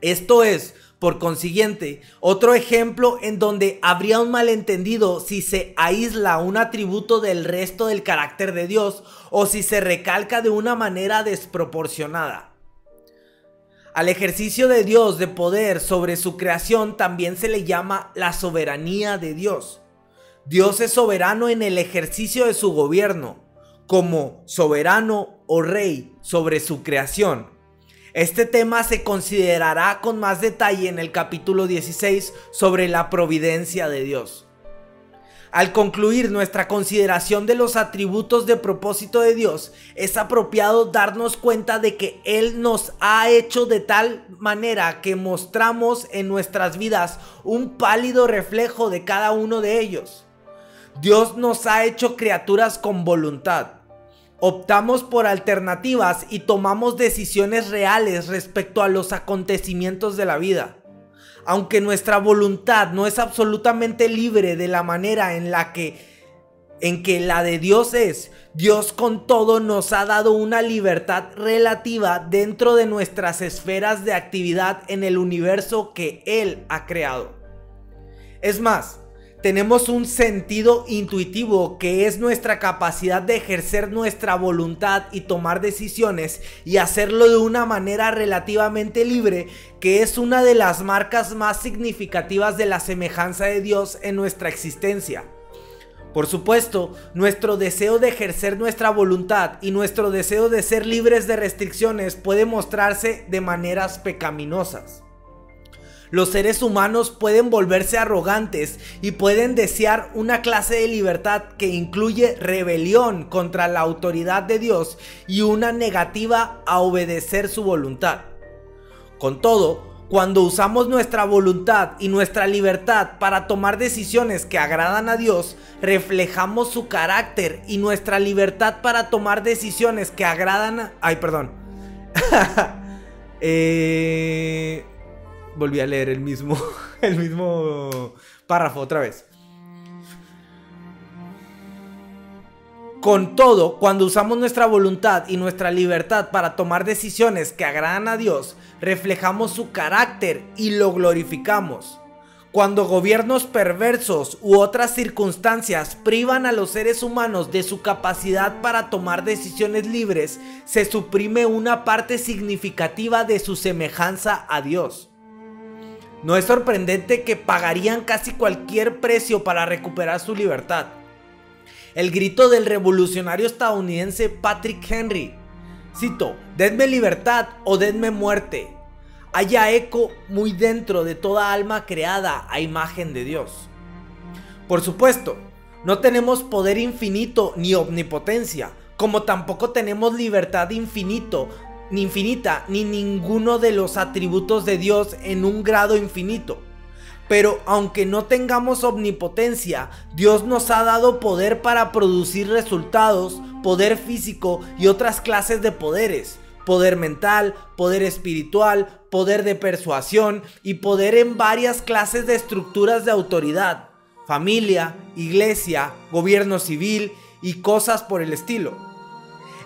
Esto es, Por consiguiente, otro ejemplo en donde habría un malentendido si se aísla un atributo del resto del carácter de Dios o si se recalca de una manera desproporcionada. Al ejercicio de Dios de poder sobre su creación también se le llama la soberanía de Dios. Dios es soberano en el ejercicio de su gobierno, como soberano o rey sobre su creación. Este tema se considerará con más detalle en el capítulo 16 sobre la providencia de Dios. Al concluir nuestra consideración de los atributos de propósito de Dios, es apropiado darnos cuenta de que Él nos ha hecho de tal manera que mostramos en nuestras vidas un pálido reflejo de cada uno de ellos. Dios nos ha hecho criaturas con voluntad. Optamos por alternativas y tomamos decisiones reales respecto a los acontecimientos de la vida. Aunque nuestra voluntad no es absolutamente libre de la manera en que la de Dios es, Dios con todo nos ha dado una libertad relativa dentro de nuestras esferas de actividad en el universo que Él ha creado. Es más, tenemos un sentido intuitivo que es nuestra capacidad de ejercer nuestra voluntad y tomar decisiones y hacerlo de una manera relativamente libre, que es una de las marcas más significativas de la semejanza de Dios en nuestra existencia. Por supuesto, nuestro deseo de ejercer nuestra voluntad y nuestro deseo de ser libres de restricciones puede mostrarse de maneras pecaminosas. Los seres humanos pueden volverse arrogantes y pueden desear una clase de libertad que incluye rebelión contra la autoridad de Dios y una negativa a obedecer su voluntad. Con todo, cuando usamos nuestra voluntad y nuestra libertad para tomar decisiones que agradan a Dios, reflejamos su carácter, y nuestra libertad para tomar decisiones que agradan a... Volví a leer el mismo párrafo otra vez. Con todo, cuando usamos nuestra voluntad y nuestra libertad para tomar decisiones que agradan a Dios, reflejamos su carácter y lo glorificamos. Cuando gobiernos perversos u otras circunstancias privan a los seres humanos de su capacidad para tomar decisiones libres, se suprime una parte significativa de su semejanza a Dios. No es sorprendente que pagarían casi cualquier precio para recuperar su libertad. El grito del revolucionario estadounidense Patrick Henry, cito, "Denme libertad o denme muerte", halla eco muy dentro de toda alma creada a imagen de Dios. Por supuesto, no tenemos poder infinito ni omnipotencia, como tampoco tenemos libertad infinita, ni ninguno de los atributos de Dios en un grado infinito. Pero aunque no tengamos omnipotencia, Dios nos ha dado poder para producir resultados, poder físico y otras clases de poderes, poder mental, poder espiritual, poder de persuasión y poder en varias clases de estructuras de autoridad, familia, iglesia, gobierno civil y cosas por el estilo.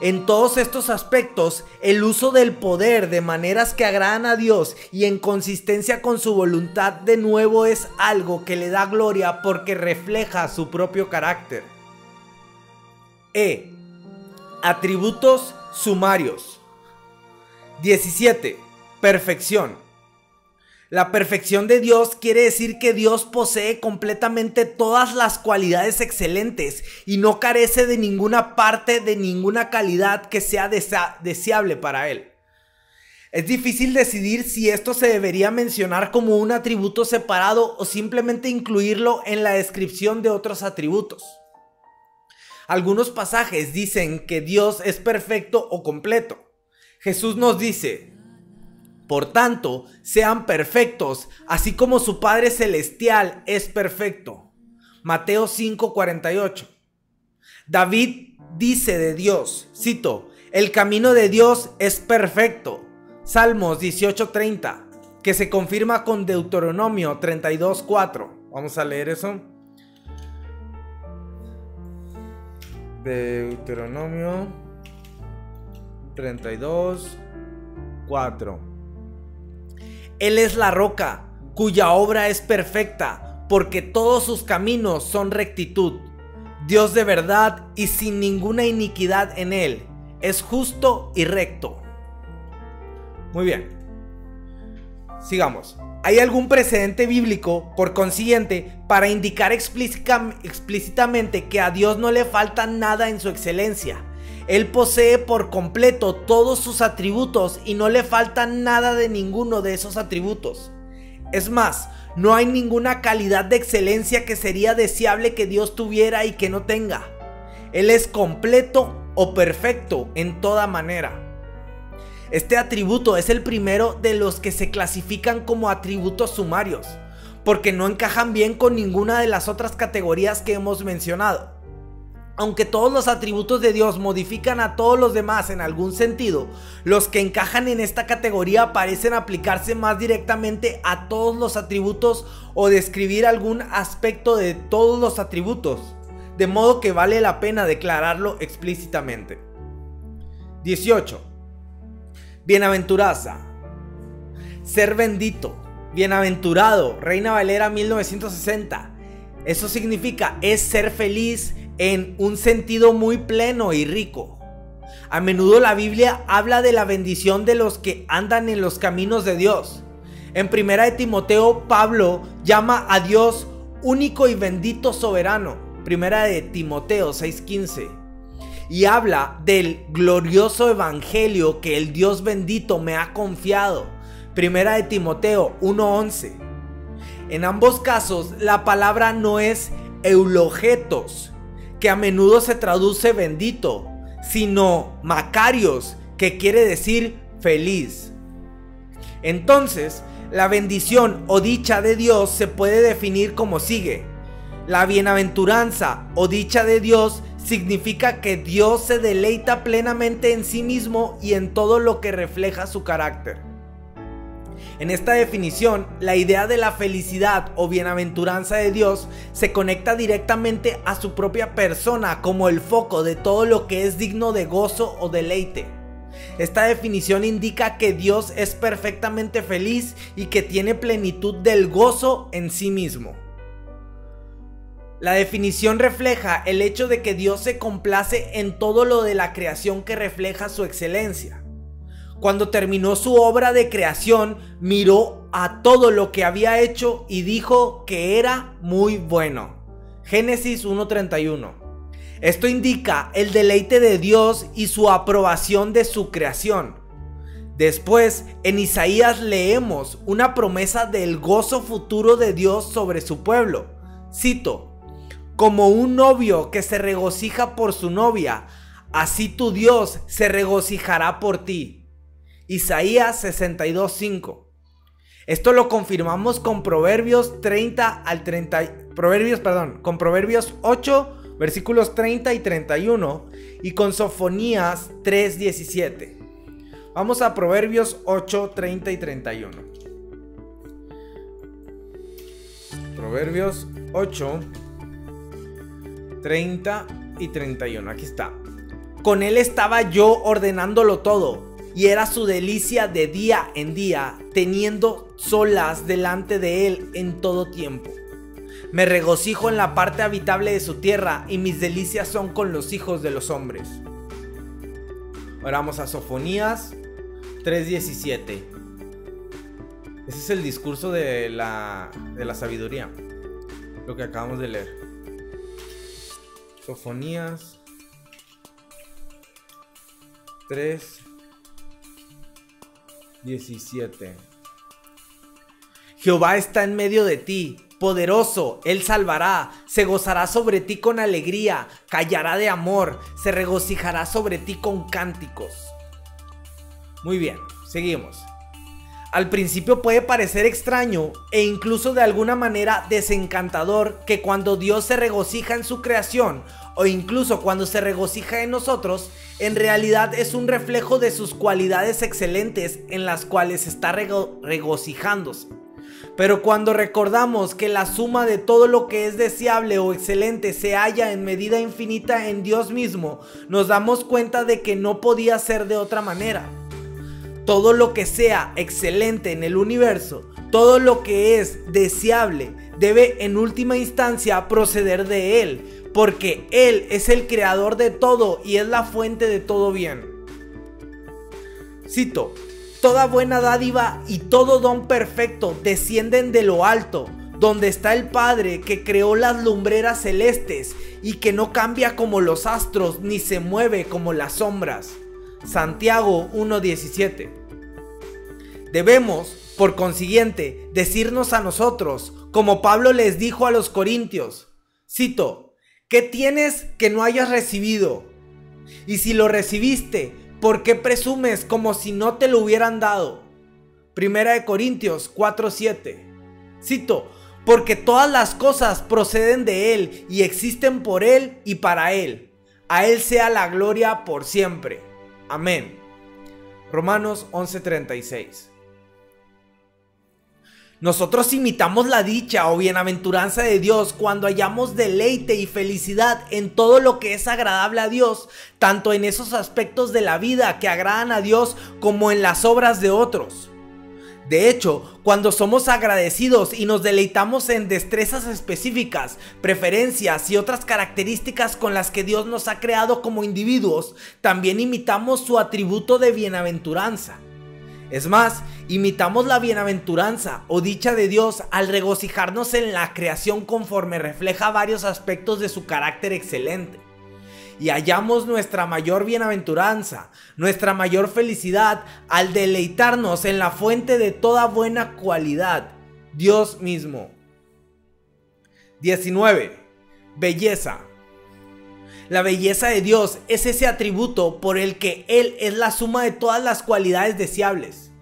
En todos estos aspectos, el uso del poder de maneras que agradan a Dios y en consistencia con su voluntad de nuevo es algo que le da gloria porque refleja su propio carácter. Atributos sumarios. 17. Perfección. La perfección de Dios quiere decir que Dios posee completamente todas las cualidades excelentes y no carece de ninguna parte, de ninguna calidad que sea deseable para Él. Es difícil decidir si esto se debería mencionar como un atributo separado o simplemente incluirlo en la descripción de otros atributos. Algunos pasajes dicen que Dios es perfecto o completo. Jesús nos dice: "Por tanto, sean perfectos, así como su Padre Celestial es perfecto". Mateo 5:48. David dice de Dios, cito, "El camino de Dios es perfecto". Salmos 18:30, que se confirma con Deuteronomio 32:4. Vamos a leer eso. Deuteronomio 32:4. Él es la roca, cuya obra es perfecta, porque todos sus caminos son rectitud. Dios de verdad y sin ninguna iniquidad en él, es justo y recto. Muy bien. Sigamos. ¿Hay algún precedente bíblico, por consiguiente, para indicar explícitamente que a Dios no le falta nada en su excelencia? Él posee por completo todos sus atributos y no le falta nada de ninguno de esos atributos. Es más, no hay ninguna calidad de excelencia que sería deseable que Dios tuviera y que no tenga. Él es completo o perfecto en toda manera. Este atributo es el primero de los que se clasifican como atributos sumarios, porque no encajan bien con ninguna de las otras categorías que hemos mencionado. Aunque todos los atributos de Dios modifican a todos los demás en algún sentido, los que encajan en esta categoría parecen aplicarse más directamente a todos los atributos o describir algún aspecto de todos los atributos, de modo que vale la pena declararlo explícitamente. 18. Bienaventuranza. Ser bendito, bienaventurado, Reina Valera 1960. Eso significa es ser feliz en un sentido muy pleno y rico. A menudo la Biblia habla de la bendición de los que andan en los caminos de Dios. En 1 de Timoteo, Pablo llama a Dios único y bendito soberano. 1 de Timoteo 6:15. Y habla del glorioso evangelio que el Dios bendito me ha confiado. 1 de Timoteo 1:11. En ambos casos la palabra no es eulogetos, que a menudo se traduce bendito, sino makarios, que quiere decir feliz. Entonces, la bendición o dicha de Dios se puede definir como sigue. La bienaventuranza o dicha de Dios significa que Dios se deleita plenamente en sí mismo y en todo lo que refleja su carácter. En esta definición, la idea de la felicidad o bienaventuranza de Dios se conecta directamente a su propia persona como el foco de todo lo que es digno de gozo o deleite. Esta definición indica que Dios es perfectamente feliz y que tiene plenitud del gozo en sí mismo. La definición refleja el hecho de que Dios se complace en todo lo de la creación que refleja su excelencia. Cuando terminó su obra de creación, miró a todo lo que había hecho y dijo que era muy bueno. Génesis 1:31. Esto indica el deleite de Dios y su aprobación de su creación. Después, en Isaías leemos una promesa del gozo futuro de Dios sobre su pueblo. Cito: como un novio que se regocija por su novia, así tu Dios se regocijará por ti. Isaías 62:5. Esto lo confirmamos con Proverbios 8, versículos 30 y 31 y con Sofonías 3:17. Vamos a Proverbios 8, 30 y 31. Proverbios 8, 30 y 31. Aquí está. Con él estaba yo ordenándolo todo, y era su delicia de día en día, teniendo solas delante de él en todo tiempo. Me regocijo en la parte habitable de su tierra, y mis delicias son con los hijos de los hombres. Ahora vamos a Sofonías 3:17. Ese es el discurso de la sabiduría, lo que acabamos de leer. Sofonías 3:17. Jehová está en medio de ti, poderoso, él salvará, se gozará sobre ti con alegría, callará de amor, se regocijará sobre ti con cánticos. Muy bien, seguimos. Al principio puede parecer extraño e incluso de alguna manera desencantador que cuando Dios se regocija en su creación o incluso cuando se regocija en nosotros, en realidad es un reflejo de sus cualidades excelentes en las cuales está regocijándose. Pero cuando recordamos que la suma de todo lo que es deseable o excelente se halla en medida infinita en Dios mismo, nos damos cuenta de que no podía ser de otra manera. todo lo que sea excelente en el universo, todo lo que es deseable, debe en última instancia proceder de Él, porque Él es el creador de todo y es la fuente de todo bien. Cito: toda buena dádiva y todo don perfecto descienden de lo alto, donde está el Padre que creó las lumbreras celestes y que no cambia como los astros ni se mueve como las sombras. Santiago 1:17. Debemos, por consiguiente, decirnos a nosotros, como Pablo les dijo a los corintios, cito: ¿qué tienes que no hayas recibido? Y si lo recibiste, ¿por qué presumes como si no te lo hubieran dado? Primera de Corintios 4:7. Cito: porque todas las cosas proceden de Él y existen por Él y para Él. A Él sea la gloria por siempre. Amén. Romanos 11:36. Nosotros imitamos la dicha o bienaventuranza de Dios cuando hallamos deleite y felicidad en todo lo que es agradable a Dios, tanto en esos aspectos de la vida que agradan a Dios como en las obras de otros. De hecho, cuando somos agradecidos y nos deleitamos en destrezas específicas, preferencias y otras características con las que Dios nos ha creado como individuos, también imitamos su atributo de bienaventuranza. Es más, imitamos la bienaventuranza o dicha de Dios al regocijarnos en la creación conforme refleja varios aspectos de su carácter excelente. Y hallamos nuestra mayor bienaventuranza, nuestra mayor felicidad al deleitarnos en la fuente de toda buena cualidad, Dios mismo. 19. Belleza. La belleza de Dios es ese atributo por el que Él es la suma de todas las cualidades deseables.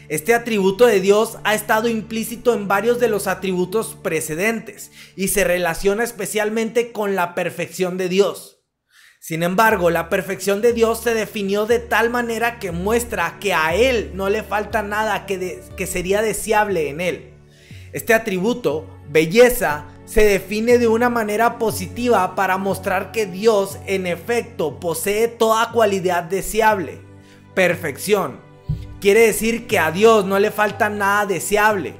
Este atributo de Dios ha estado implícito en varios de los atributos precedentes y se relaciona especialmente con la perfección de Dios. Sin embargo, la perfección de Dios se definió de tal manera que muestra que a Él no le falta nada que sería deseable en Él. Este atributo, belleza, se define de una manera positiva para mostrar que Dios en efecto posee toda cualidad deseable. Perfección quiere decir que a Dios no le falta nada deseable.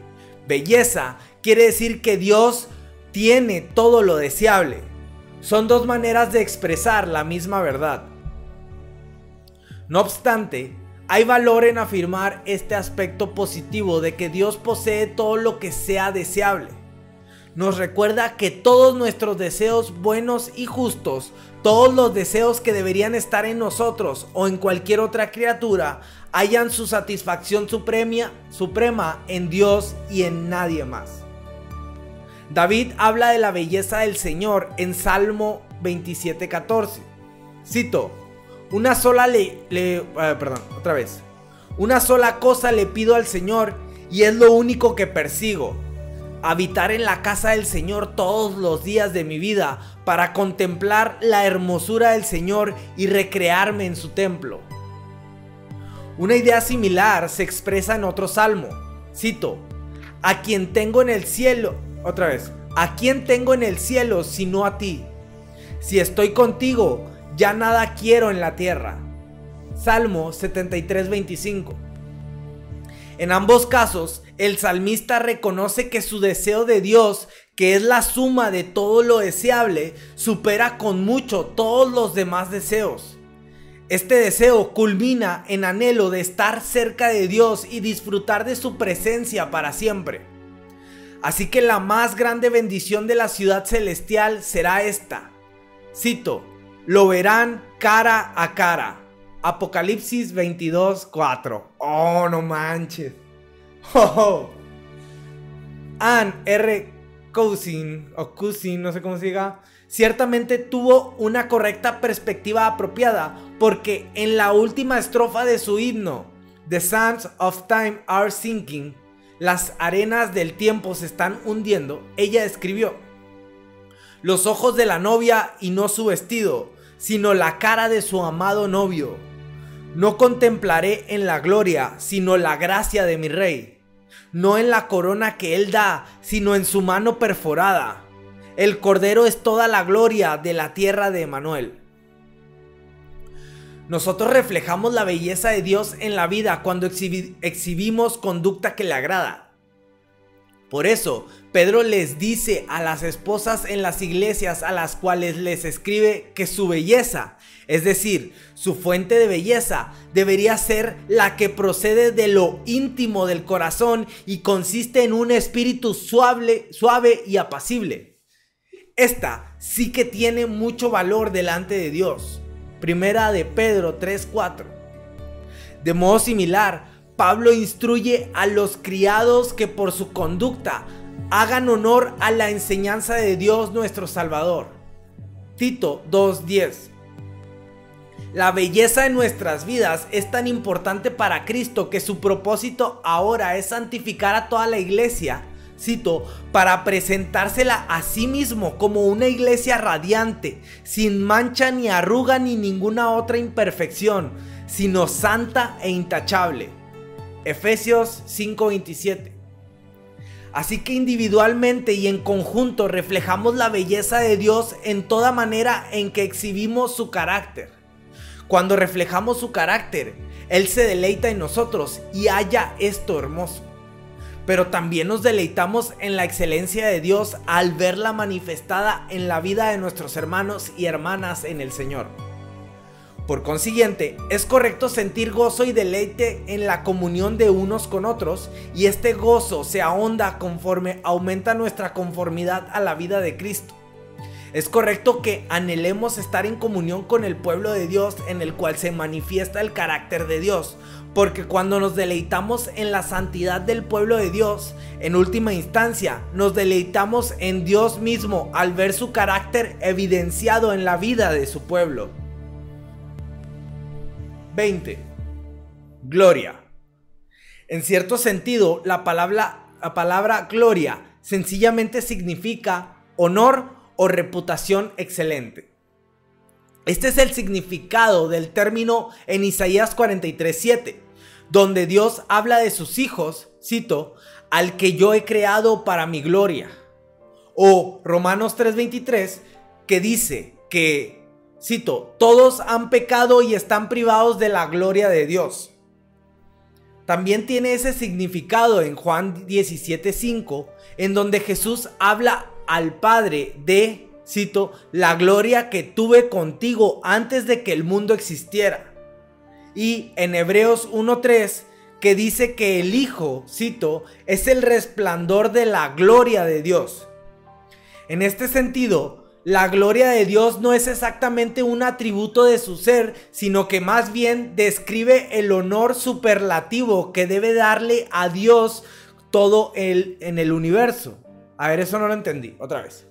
Belleza quiere decir que Dios tiene todo lo deseable. Son dos maneras de expresar la misma verdad. No obstante, hay valor en afirmar este aspecto positivo de que Dios posee todo lo que sea deseable. Nos recuerda que todos nuestros deseos buenos y justos, todos los deseos que deberían estar en nosotros o en cualquier otra criatura, hallan su satisfacción suprema en Dios y en nadie más. David habla de la belleza del Señor en Salmo 27:14. Cito: una sola cosa le pido al Señor y es lo único que persigo: habitar en la casa del Señor todos los días de mi vida para contemplar la hermosura del Señor y recrearme en su templo. Una idea similar se expresa en otro salmo. Cito: ¿a quién tengo en el cielo? ¿A quién tengo en el cielo sino a ti? Si estoy contigo, ya nada quiero en la tierra. Salmo 73:25. En ambos casos, el salmista reconoce que su deseo de Dios, que es la suma de todo lo deseable, supera con mucho todos los demás deseos. Este deseo culmina en anhelo de estar cerca de Dios y disfrutar de su presencia para siempre. Así que la más grande bendición de la ciudad celestial será esta. Cito: lo verán cara a cara. Apocalipsis 22:4. Oh, no manches. Oh. Anne R. Cousin, no sé cómo se diga, ciertamente tuvo una correcta perspectiva apropiada, porque en la última estrofa de su himno, The Sands of Time Are Sinking, las arenas del tiempo se están hundiendo, ella escribió: los ojos de la novia y no su vestido, sino la cara de su amado novio. No contemplaré en la gloria, sino la gracia de mi rey. No en la corona que él da, sino en su mano perforada. El cordero es toda la gloria de la tierra de Emanuel. Nosotros reflejamos la belleza de Dios en la vida cuando exhibimos conducta que le agrada. Por eso, Pedro les dice a las esposas en las iglesias a las cuales les escribe que su belleza, es decir, su fuente de belleza, debería ser la que procede de lo íntimo del corazón y consiste en un espíritu suave y apacible. Esta sí que tiene mucho valor delante de Dios. Primera de Pedro 3:4. De modo similar, Pablo instruye a los criados que por su conducta hagan honor a la enseñanza de Dios nuestro Salvador. Tito 2:10. La belleza de nuestras vidas es tan importante para Cristo que su propósito ahora es santificar a toda la iglesia, cito, para presentársela a sí mismo como una iglesia radiante, sin mancha ni arruga ni ninguna otra imperfección, sino santa e intachable. Efesios 5:27. Así que individualmente y en conjunto reflejamos la belleza de Dios en toda manera en que exhibimos su carácter. Cuando reflejamos su carácter, Él se deleita en nosotros y halla esto hermoso. Pero también nos deleitamos en la excelencia de Dios al verla manifestada en la vida de nuestros hermanos y hermanas en el Señor. Por consiguiente, es correcto sentir gozo y deleite en la comunión de unos con otros, y este gozo se ahonda conforme aumenta nuestra conformidad a la vida de Cristo. Es correcto que anhelemos estar en comunión con el pueblo de Dios en el cual se manifiesta el carácter de Dios, porque cuando nos deleitamos en la santidad del pueblo de Dios, en última instancia nos deleitamos en Dios mismo al ver su carácter evidenciado en la vida de su pueblo. 20. Gloria. En cierto sentido, la palabra gloria sencillamente significa honor o reputación excelente. Este es el significado del término en Isaías 43:7, donde Dios habla de sus hijos, cito, al que yo he creado para mi gloria. O Romanos 3:23, que dice que, cito, todos han pecado y están privados de la gloria de Dios. También tiene ese significado en Juan 17:5, en donde Jesús habla al Padre de, cito, la gloria que tuve contigo antes de que el mundo existiera. Y en Hebreos 1:3, que dice que el Hijo, cito, es el resplandor de la gloria de Dios. En este sentido, la gloria de Dios no es exactamente un atributo de su ser, sino que más bien describe el honor superlativo que debe darle a Dios todo en el universo. A ver, eso no lo entendí, otra vez.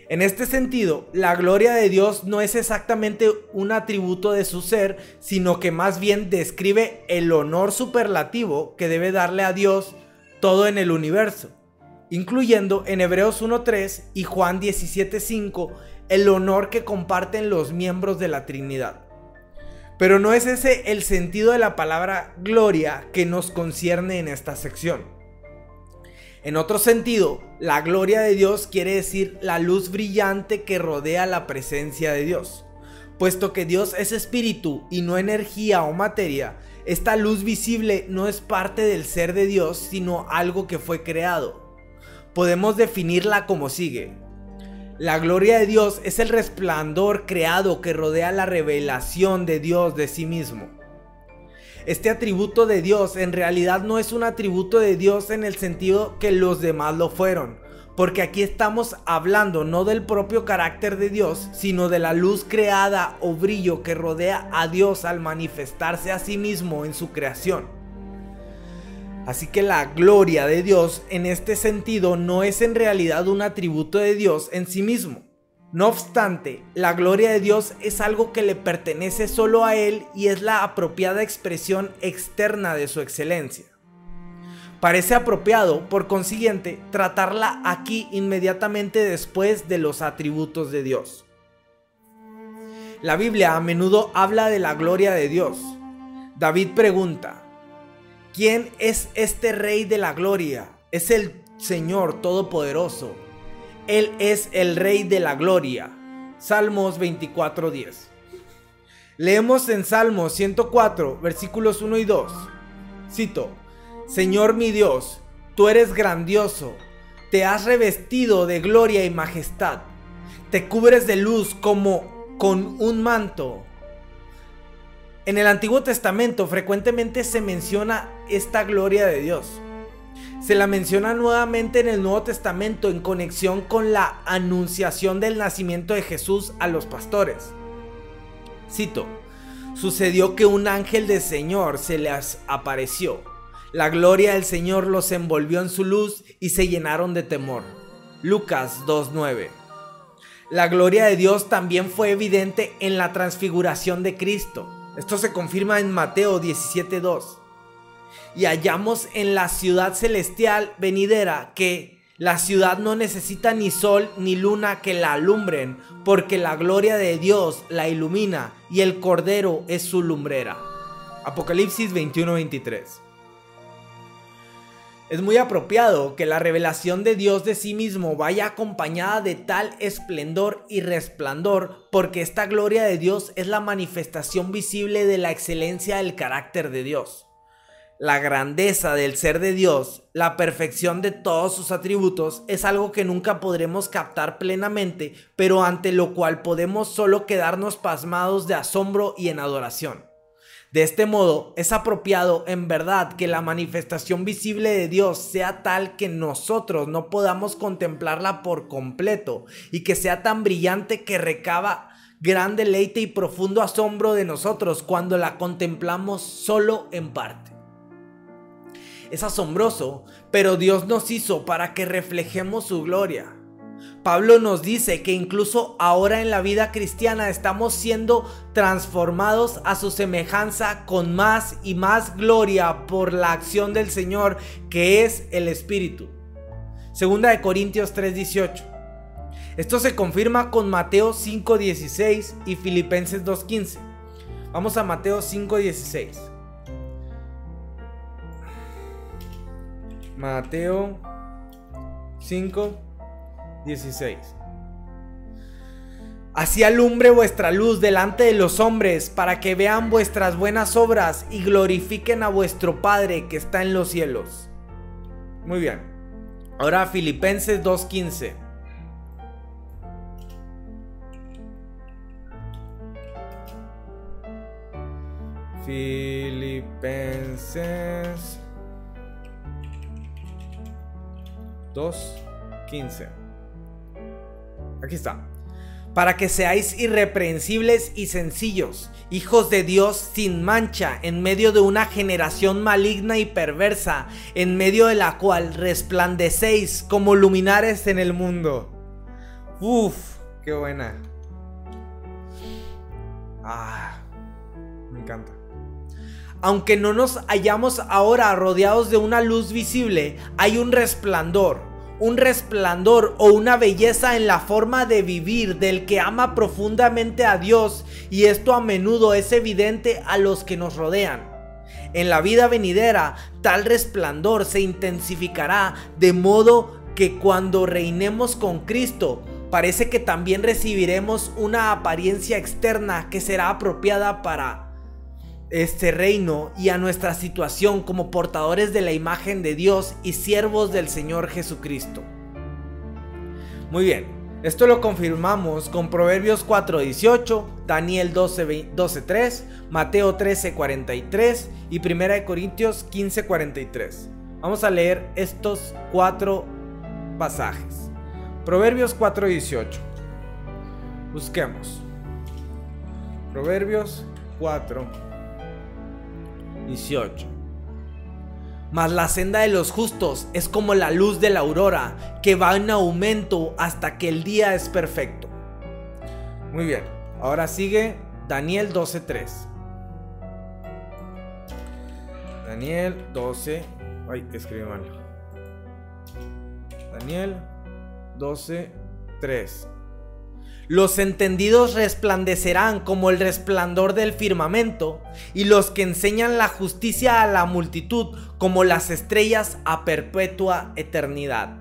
En este sentido, la gloria de Dios no es exactamente un atributo de su ser, sino que más bien describe el honor superlativo que debe darle a Dios todo en el universo, incluyendo en Hebreos 1:3 y Juan 17:5 el honor que comparten los miembros de la Trinidad. Pero no es ese el sentido de la palabra gloria que nos concierne en esta sección. En otro sentido, la gloria de Dios quiere decir la luz brillante que rodea la presencia de Dios. Puesto que Dios es espíritu y no energía o materia, esta luz visible no es parte del ser de Dios, sino algo que fue creado. Podemos definirla como sigue. La gloria de Dios es el resplandor creado que rodea la revelación de Dios de sí mismo. Este atributo de Dios en realidad no es un atributo de Dios en el sentido que los demás lo fueron, porque aquí estamos hablando no del propio carácter de Dios, sino de la luz creada o brillo que rodea a Dios al manifestarse a sí mismo en su creación. Así que la gloria de Dios en este sentido no es en realidad un atributo de Dios en sí mismo. No obstante, la gloria de Dios es algo que le pertenece solo a Él y es la apropiada expresión externa de su excelencia. Parece apropiado, por consiguiente, tratarla aquí inmediatamente después de los atributos de Dios. La Biblia a menudo habla de la gloria de Dios. David pregunta, ¿quién es este Rey de la gloria? Es el Señor Todopoderoso. Él es el Rey de la gloria. Salmos 24:10. Leemos en Salmo 104, versículos 1 y 2. Cito: Señor mi Dios, tú eres grandioso, te has revestido de gloria y majestad, te cubres de luz como con un manto. En el Antiguo Testamento frecuentemente se menciona esta gloria de Dios. Se la menciona nuevamente en el Nuevo Testamento en conexión con la anunciación del nacimiento de Jesús a los pastores. Cito: sucedió que un ángel del Señor se les apareció. La gloria del Señor los envolvió en su luz y se llenaron de temor. Lucas 2:9. La gloria de Dios también fue evidente en la transfiguración de Cristo. Esto se confirma en Mateo 17:2. Y hallamos en la ciudad celestial venidera que la ciudad no necesita ni sol ni luna que la alumbren, porque la gloria de Dios la ilumina y el Cordero es su lumbrera. Apocalipsis 21:23. Es muy apropiado que la revelación de Dios de sí mismo vaya acompañada de tal esplendor y resplandor, porque esta gloria de Dios es la manifestación visible de la excelencia del carácter de Dios. La grandeza del ser de Dios, la perfección de todos sus atributos, es algo que nunca podremos captar plenamente, pero ante lo cual podemos solo quedarnos pasmados de asombro y en adoración. De este modo, es apropiado en verdad que la manifestación visible de Dios sea tal que nosotros no podamos contemplarla por completo y que sea tan brillante que recaba gran deleite y profundo asombro de nosotros cuando la contemplamos solo en parte. Es asombroso, pero Dios nos hizo para que reflejemos su gloria. Pablo nos dice que incluso ahora en la vida cristiana estamos siendo transformados a su semejanza con más y más gloria por la acción del Señor, que es el Espíritu. Segunda de Corintios 3:18. Esto se confirma con Mateo 5:16 y Filipenses 2:15. Vamos a Mateo 5:16. Mateo 5:16. Así alumbre vuestra luz delante de los hombres, para que vean vuestras buenas obras y glorifiquen a vuestro Padre que está en los cielos. Muy bien. Ahora Filipenses 2:15. Filipenses 2:15. Aquí está. Para que seáis irreprensibles y sencillos, hijos de Dios sin mancha, en medio de una generación maligna y perversa, en medio de la cual resplandecéis como luminares en el mundo. Uf, qué buena. Me encanta. Aunque no nos hallamos ahora rodeados de una luz visible, hay un resplandor o una belleza en la forma de vivir del que ama profundamente a Dios, y esto a menudo es evidente a los que nos rodean. En la vida venidera, tal resplandor se intensificará, de modo que cuando reinemos con Cristo, parece que también recibiremos una apariencia externa que será apropiada para este reino y a nuestra situación como portadores de la imagen de Dios y siervos del Señor Jesucristo. Muy bien, esto lo confirmamos con Proverbios 4:18, Daniel 12:3, Mateo 13:43 y 1 de Corintios 15:43. Vamos a leer estos 4 pasajes. Proverbios 4:18. Busquemos. Proverbios 4:18. Mas la senda de los justos es como la luz de la aurora, que va en aumento hasta que el día es perfecto. Muy bien, ahora sigue Daniel 12:3. Daniel 12. Escribí mal. Daniel 12:3. Los entendidos resplandecerán como el resplandor del firmamento, y los que enseñan la justicia a la multitud como las estrellas a perpetua eternidad.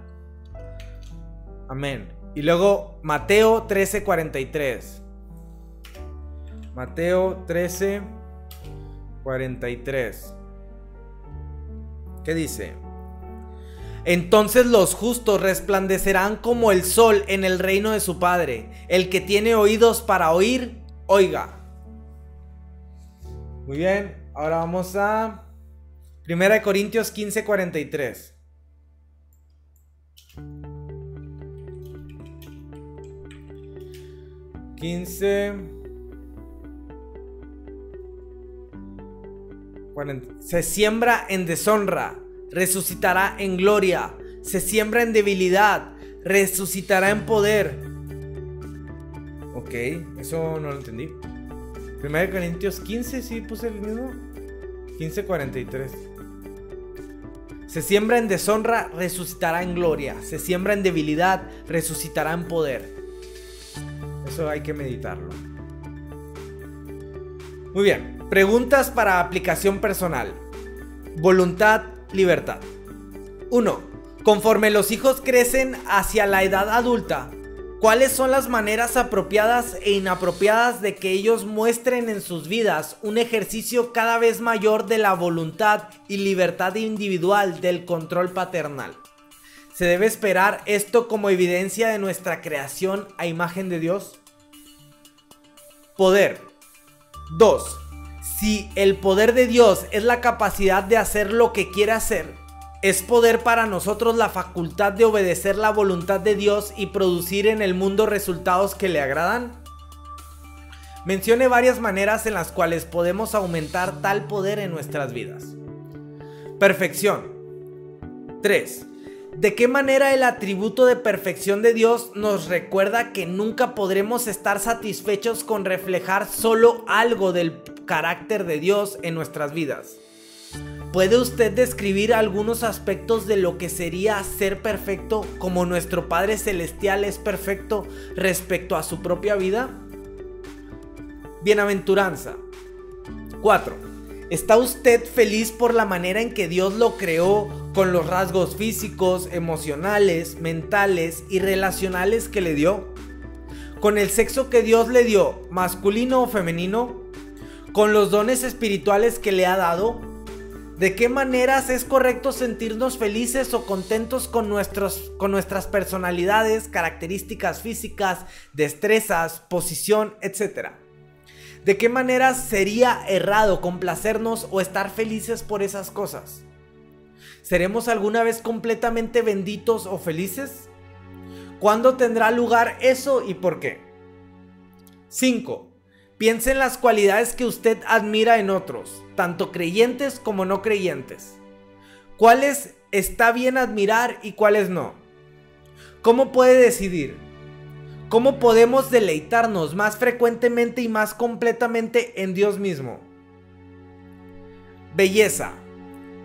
Amén. Y luego Mateo 13:43. Mateo 13, 43. ¿Qué dice? Entonces los justos resplandecerán como el sol en el reino de su Padre. El que tiene oídos para oír, oiga. Muy bien, ahora vamos a 1 Corintios 15, 43. Se siembra en deshonra, resucitará en gloria. Se siembra en debilidad, resucitará en poder. Ok, eso no lo entendí. 1 Corintios 15, sí puse el mismo. 15:43. Se siembra en deshonra, resucitará en gloria. Se siembra en debilidad, resucitará en poder. Eso hay que meditarlo. Muy bien. Preguntas para aplicación personal. Voluntad, libertad. 1. Conforme los hijos crecen hacia la edad adulta, ¿cuáles son las maneras apropiadas e inapropiadas de que ellos muestren en sus vidas un ejercicio cada vez mayor de la voluntad y libertad individual del control paternal? ¿Se debe esperar esto como evidencia de nuestra creación a imagen de Dios? Poder. 2. Si el poder de Dios es la capacidad de hacer lo que quiere hacer, ¿es poder para nosotros la facultad de obedecer la voluntad de Dios y producir en el mundo resultados que le agradan? Mencione varias maneras en las cuales podemos aumentar tal poder en nuestras vidas. Perfección. 3. ¿De qué manera el atributo de perfección de Dios nos recuerda que nunca podremos estar satisfechos con reflejar solo algo del carácter de Dios en nuestras vidas? ¿Puede usted describir algunos aspectos de lo que sería ser perfecto como nuestro Padre Celestial es perfecto respecto a su propia vida? Bienaventuranza. 4. ¿Está usted feliz por la manera en que Dios lo creó, con los rasgos físicos, emocionales, mentales y relacionales que le dio? ¿Con el sexo que Dios le dio, masculino o femenino? ¿Con los dones espirituales que le ha dado? ¿De qué maneras es correcto sentirnos felices o contentos con nuestras personalidades, características físicas, destrezas, posición, etcétera? ¿De qué maneras sería errado complacernos o estar felices por esas cosas? ¿Seremos alguna vez completamente benditos o felices? ¿Cuándo tendrá lugar eso y por qué? 5. Piense en las cualidades que usted admira en otros, tanto creyentes como no creyentes. ¿Cuáles está bien admirar y cuáles no? ¿Cómo puede decidir? ¿Cómo podemos deleitarnos más frecuentemente y más completamente en Dios mismo? Belleza.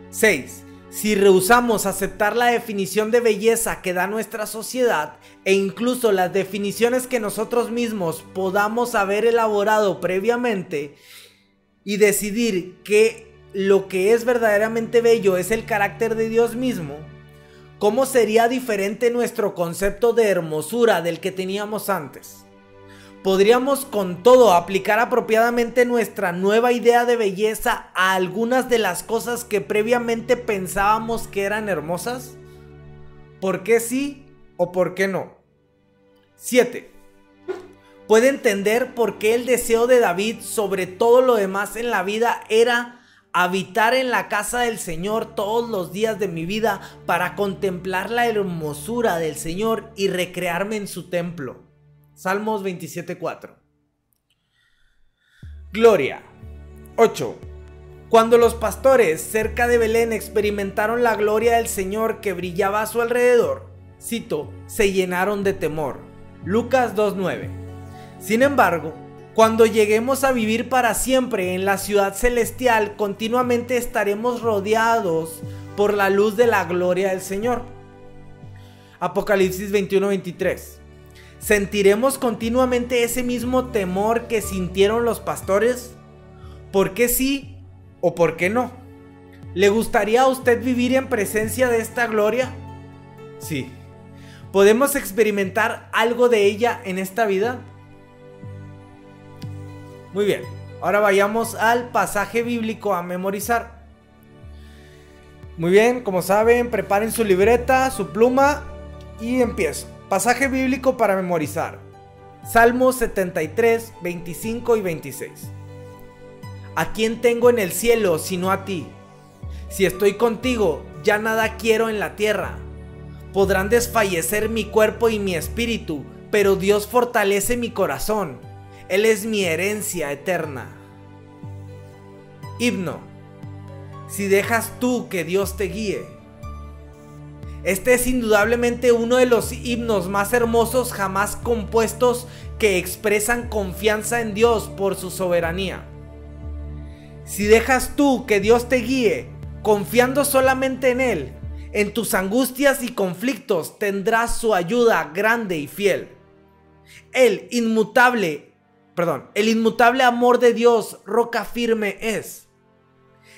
6. Si rehusamos aceptar la definición de belleza que da nuestra sociedad e incluso las definiciones que nosotros mismos podamos haber elaborado previamente y decidir que lo que es verdaderamente bello es el carácter de Dios mismo, ¿cómo sería diferente nuestro concepto de hermosura del que teníamos antes? ¿Podríamos con todo aplicar apropiadamente nuestra nueva idea de belleza a algunas de las cosas que previamente pensábamos que eran hermosas? ¿Por qué sí o por qué no? 7. ¿Puede entender por qué el deseo de David sobre todo lo demás en la vida era habitar en la casa del Señor todos los días de mi vida para contemplar la hermosura del Señor y recrearme en su templo? Salmos 27:4. Gloria. 8. Cuando los pastores cerca de Belén experimentaron la gloria del Señor que brillaba a su alrededor, cito, se llenaron de temor. Lucas 2:9. Sin embargo, cuando lleguemos a vivir para siempre en la ciudad celestial, continuamente estaremos rodeados por la luz de la gloria del Señor. Apocalipsis 21:23. ¿Sentiremos continuamente ese mismo temor que sintieron los pastores? ¿Por qué sí o por qué no? ¿Le gustaría a usted vivir en presencia de esta gloria? Sí. ¿Podemos experimentar algo de ella en esta vida? Muy bien, ahora vayamos al pasaje bíblico a memorizar. Muy bien, como saben, preparen su libreta, su pluma y empiezo. Pasaje bíblico para memorizar. Salmos 73, 25 y 26. ¿A quién tengo en el cielo sino a ti? Si estoy contigo, ya nada quiero en la tierra. Podrán desfallecer mi cuerpo y mi espíritu, pero Dios fortalece mi corazón. Él es mi herencia eterna. Himno. Si dejas tú que Dios te guíe. Este es indudablemente uno de los himnos más hermosos jamás compuestos que expresan confianza en Dios por su soberanía. Si dejas tú que Dios te guíe, confiando solamente en Él, en tus angustias y conflictos tendrás su ayuda grande y fiel. El inmutable amor de Dios, roca firme es.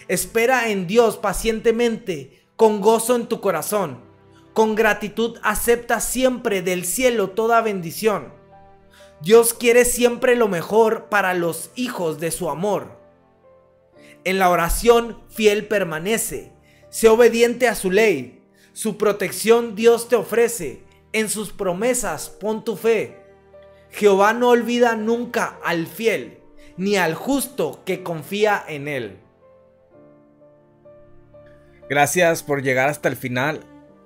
Espera en Dios pacientemente, con gozo en tu corazón. Con gratitud acepta siempre del cielo toda bendición. Dios quiere siempre lo mejor para los hijos de su amor. En la oración fiel permanece. Sé obediente a su ley. Su protección Dios te ofrece. En sus promesas pon tu fe. Jehová no olvida nunca al fiel, ni al justo que confía en él. Gracias por llegar hasta el final.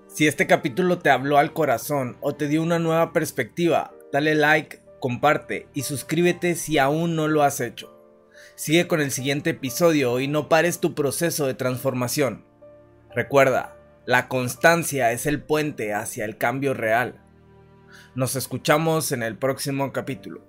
Si este capítulo te habló al corazón o te dio una nueva perspectiva, dale like, comparte y suscríbete si aún no lo has hecho. Sigue con el siguiente episodio y no pares tu proceso de transformación. Recuerda, la constancia es el puente hacia el cambio real. Nos escuchamos en el próximo capítulo.